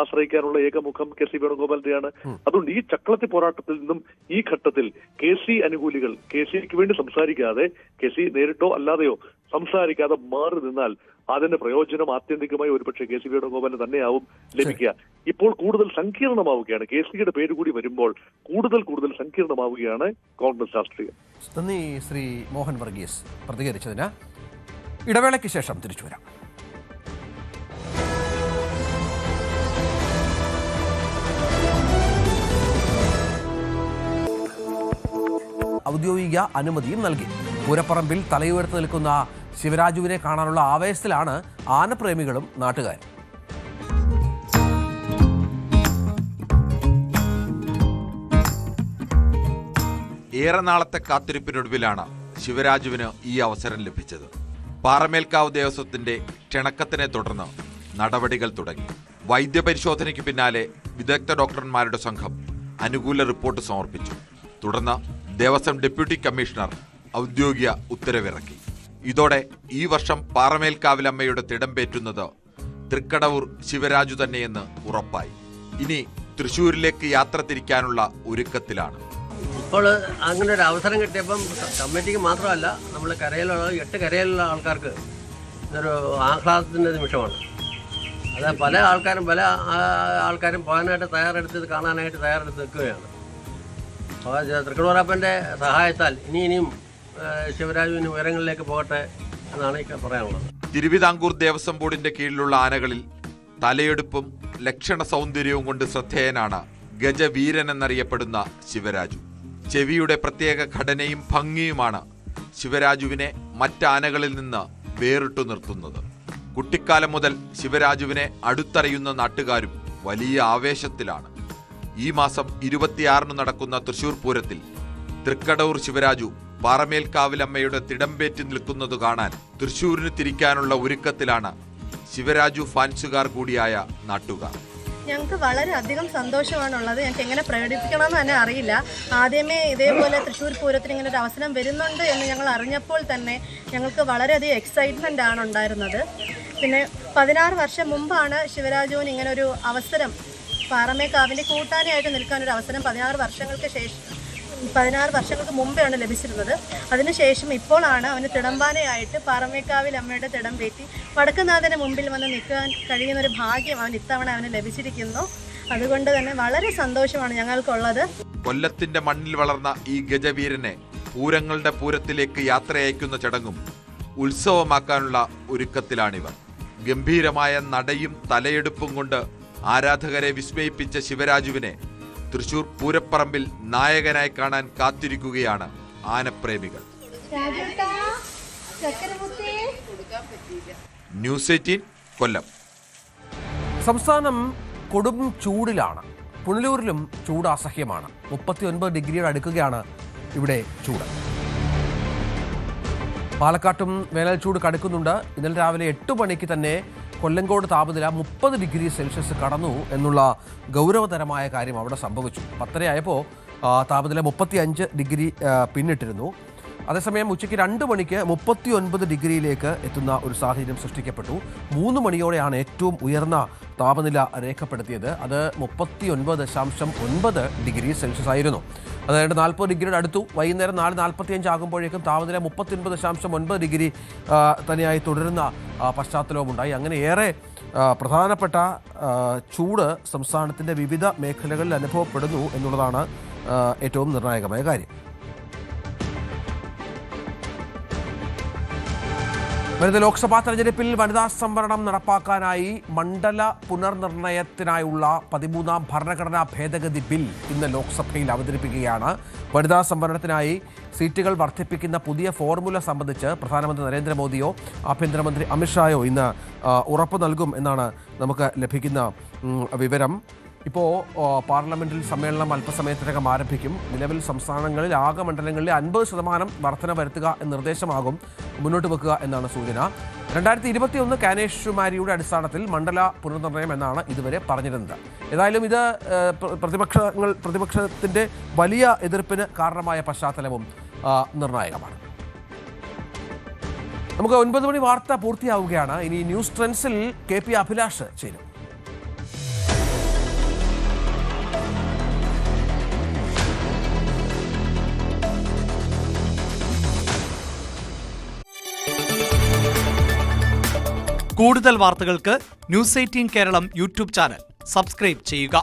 ആശ്രയിക്കാനുള്ള ഏകമുഖം KC വേണുഗോപാലിന്റെയാണ്. അതുകൊണ്ട് ഈ ചക്കളത്തി പോരാട്ടത്തിൽ നിന്നും ഈ ഘട്ടത്തിൽ KC അനുകൂലികൾ KCക്ക് വേണ്ടി സംസാരിക്കാതെ, KC നേരിട്ടോ അല്ലാതെയോ സംസാരിക്കാതെ മാറി നിന്നാൽ അതിന്റെ പ്രയോജനം ആത്യന്തികമായി ഒരുപക്ഷെ KC വേണുഗോപാലിന് തന്നെയാവും ലഭിക്കുക. ഇപ്പോൾ കൂടുതൽ സങ്കീർണമാവുകയാണ്. KCയുടെ പേര് കൂടി വരുമ്പോൾ കൂടുതൽ സങ്കീർണമാവുകയാണ് കോൺഗ്രസ് രാഷ്ട്രീയം. നന്ദി ശ്രീ മോഹൻ വർഗീസ് പ്രതികരിച്ചതിന്. ഇടവേളയ്ക്ക് ശേഷം തിരിച്ചു വരാം. ഔദ്യോഗിക അനുമതിയും നൽകി. പൂരപ്പറമ്പിൽ തലയുയർത്തി നിൽക്കുന്ന ശിവരാജുവിനെ കാണാനുള്ള ആവേശത്തിലാണ് ആനപ്രേമികളും നാട്ടുകാരും. ഏറെ നാളത്തെ കാത്തിരിപ്പിനൊടുവിലാണ് ശിവരാജുവിന് ഈ അവസരം ലഭിച്ചത്. പാറമേൽക്കാവ് ദേവസ്വത്തിന്റെ ക്ഷണക്കത്തിനെ തുടർന്ന് നടപടികൾ തുടങ്ങി. വൈദ്യപരിശോധനയ്ക്ക് പിന്നാലെ വിദഗ്ധ ഡോക്ടർമാരുടെ സംഘം അനുകൂല റിപ്പോർട്ട് സമർപ്പിച്ചു. തുടർന്ന് ദേവസ്വം ഡെപ്യൂട്ടി കമ്മീഷണർ ഔദ്യോഗിക ഉത്തരവിറക്കി. ഇതോടെ ഈ വർഷം പാറമേൽക്കാവിലമ്മയുടെ തിടമ്പേറ്റുന്നത് തൃക്കടവൂർ ശിവരാജു തന്നെയെന്ന് ഉറപ്പായി. ഇനി തൃശ്ശൂരിലേക്ക് യാത്ര തിരിക്കാനുള്ള ഒരുക്കത്തിലാണ്. ഇപ്പോൾ അങ്ങനെ ഒരു അവസരം കിട്ടിയപ്പം കമ്മിറ്റിക്ക് മാത്രമല്ല, നമ്മൾ കരയിലുള്ള 8 കരയിലുള്ള ആൾക്കാർക്ക് ഇതൊരു ആഹ്ലാദത്തിൻ്റെ നിമിഷമാണ്. അത് പല ആൾക്കാരും പോകാനായിട്ട് തയ്യാറെടുത്ത് കാണാനായിട്ട് തയ്യാറെടുത്ത് നിൽക്കുകയാണ്. അപ്പോൾ തൃക്കടവൂരപ്പൻ്റെ സഹായത്താൽ ഇനിയും ശിവരാജുവിന് ഉയരങ്ങളിലേക്ക് പോകട്ടെ എന്നാണ് എനിക്ക് പറയാനുള്ളത്. തിരുവിതാംകൂർ ദേവസ്വം ബോർഡിന്റെ കീഴിലുള്ള ആനകളിൽ തലയെടുപ്പും ലക്ഷണ സൗന്ദര്യവും കൊണ്ട് ശ്രദ്ധേയനാണ് ഗജവീരൻ എന്നറിയപ്പെടുന്ന ശിവരാജു. ചെവിയുടെ പ്രത്യേക ഘടനയും ഭംഗിയുമാണ് ശിവരാജുവിനെ മറ്റാനകളിൽ നിന്ന് വേറിട്ടു നിർത്തുന്നത്. കുട്ടിക്കാലം മുതൽ ശിവരാജുവിനെ അടുത്തറിയുന്ന നാട്ടുകാരും വലിയ ആവേശത്തിലാണ്. ഈ മാസം 26 നടക്കുന്ന തൃശൂർ പൂരത്തിൽ തൃക്കടവൂർ ശിവരാജു പാറമേൽക്കാവിലമ്മയുടെ തിടമ്പേറ്റി നിൽക്കുന്നത് കാണാൻ തൃശൂരിന് തിരിക്കാനുള്ള ഒരുക്കത്തിലാണ് ശിവരാജു ഫാൻസുകാർ കൂടിയായ നാട്ടുകാർ. ഞങ്ങൾക്ക് വളരെയധികം സന്തോഷമാണുള്ളത്. ഞങ്ങൾക്ക് എങ്ങനെ പ്രകടിപ്പിക്കണമെന്ന് തന്നെ അറിയില്ല. ആദ്യമേ ഇതേപോലെ തൃശ്ശൂർ പൂരത്തിന് ഇങ്ങനെ ഒരു അവസരം വരുന്നുണ്ട് എന്ന് ഞങ്ങൾ അറിഞ്ഞപ്പോൾ തന്നെ ഞങ്ങൾക്ക് വളരെയധികം എക്സൈറ്റ്മെൻ്റ് ആണ് ഉണ്ടായിരുന്നത്. പിന്നെ 16 വർഷം മുമ്പാണ് ശിവരാജുവിന് ഇങ്ങനെ ഒരു അവസരം, പാറമേക്കാവിൻ്റെ കൂട്ടാനയായിട്ട് നിൽക്കാനൊരു അവസരം 16 വർഷങ്ങൾക്ക് മുമ്പെയാണ് ലഭിച്ചിരുന്നത്. അതിനുശേഷം ഇപ്പോഴാണ് അവന് തിടമ്പാനയായിട്ട് പാറമേക്കാവിൽ അമ്മയുടെ തിടമ്പേറ്റി വടക്കുന്നാഥന് മുമ്പിൽ വന്ന് നിൽക്കാൻ കഴിയുന്നൊരു ഭാഗ്യം ഇത്തവണ അവന് ലഭിച്ചിരിക്കുന്നു. അതുകൊണ്ട് തന്നെ വളരെ സന്തോഷമാണ് ഞങ്ങൾക്കുള്ളത്. കൊല്ലത്തിന്റെ മണ്ണിൽ വളർന്ന ഈ ഗജവീരനെ പൂരങ്ങളുടെ പൂരത്തിലേക്ക് യാത്രയയക്കുന്ന ചടങ്ങും ഉത്സവമാക്കാനുള്ള ഒരുക്കത്തിലാണിവർ. ഗംഭീരമായ നടയും തലയെടുപ്പും കൊണ്ട് ആരാധകരെ വിസ്മയിപ്പിച്ച ശിവരാജുവിനെ തൃശൂർ പൂരപ്പറമ്പിൽ നായകനായി കാണാൻ കാത്തിരിക്കുകയാണ് ആനപ്രേമികൾ. ന്യൂസ് 18 കൊല്ലം. സംസ്ഥാനം കൊടും ചൂടിലാണ്. പുനലൂരിലും ചൂട് അസഹ്യമാണ്. 39 ഡിഗ്രിയുടെ അടുക്കുകയാണ് ഇവിടെ ചൂട്. പാലക്കാട്ടും വേനൽ ചൂട് കടുക്കുന്നുണ്ട്. ഇന്നലെ രാവിലെ 8 മണിക്ക് തന്നെ കൊല്ലങ്കോട് താപനില 30 ഡിഗ്രി സെൽഷ്യസ് കടന്നു എന്നുള്ള ഗൗരവതരമായ കാര്യം അവിടെ സംഭവിച്ചു. 10:30 താപനില 35 ഡിഗ്രി പിന്നിട്ടിരുന്നു. അതേസമയം ഉച്ചയ്ക്ക് 2 മണിക്ക് 39 ഡിഗ്രിയിലേക്ക് എത്തുന്ന ഒരു സാഹചര്യം സൃഷ്ടിക്കപ്പെട്ടു. 3 മണിയോടെയാണ് ഏറ്റവും ഉയർന്ന താപനില രേഖപ്പെടുത്തിയത്. അത് 39.9 ഡിഗ്രി സെൽഷ്യസ് ആയിരുന്നു. അതായത് 40 ഡിഗ്രിയുടെ അടുത്തു. വൈകുന്നേരം 4:45 ആകുമ്പോഴേക്കും താപനില 39.9 ഡിഗ്രി തന്നെയായി തുടരുന്ന പശ്ചാത്തലവുമുണ്ടായി. അങ്ങനെ ഏറെ പ്രധാനപ്പെട്ട ചൂട് സംസ്ഥാനത്തിൻ്റെ വിവിധ മേഖലകളിൽ അനുഭവപ്പെടുന്നു എന്നുള്ളതാണ് ഏറ്റവും നിർണായകമായ കാര്യം. വരുന്ന ലോക്സഭാ തെരഞ്ഞെടുപ്പിൽ വനിതാ സംവരണം നടപ്പാക്കാനായി മണ്ഡല പുനർനിർണയത്തിനായുള്ള 13ാം ഭരണഘടനാ ഭേദഗതി ബിൽ ഇന്ന് ലോക്സഭയിൽ അവതരിപ്പിക്കുകയാണ്. വനിതാ സംവരണത്തിനായി സീറ്റുകൾ വർദ്ധിപ്പിക്കുന്ന പുതിയ ഫോർമുല സംബന്ധിച്ച് പ്രധാനമന്ത്രി നരേന്ദ്രമോദിയോ ആഭ്യന്തരമന്ത്രി അമിത്ഷായോ ഇന്ന് ഉറപ്പ് നൽകും എന്നാണ് നമുക്ക് ലഭിക്കുന്ന വിവരം. ഇപ്പോൾ പാർലമെന്റിൽ സമ്മേളനം അല്പസമയത്തിനകം ആരംഭിക്കും. നിലവിൽ സംസ്ഥാനങ്ങളിൽ ആകെ മണ്ഡലങ്ങളിൽ 50% വർധന വരുത്തുക എന്ന നിർദ്ദേശമാകും മുന്നോട്ട് വെക്കുക എന്നാണ് സൂചന. 2021 കാനേഷുമാരിയുടെ അടിസ്ഥാനത്തിൽ മണ്ഡല പുനർനിർണയം എന്നാണ് ഇതുവരെ പറഞ്ഞിരുന്നത്. ഏതായാലും ഇത് പ്രതിപക്ഷത്തിൻ്റെ വലിയ എതിർപ്പിന് കാരണമായ പശ്ചാത്തലവും നിർണായകമാണ്. നമുക്ക് 9 മണി വാർത്ത പൂർത്തിയാവുകയാണ്. ഇനി ന്യൂസ് ട്രെൻഡ്സിൽ KP അഭിലാഷ് ചേരും. കൂടുതൽ വാർത്തകൾക്ക് news 18 Keralam YouTube channel subscribe ചെയ്യുക.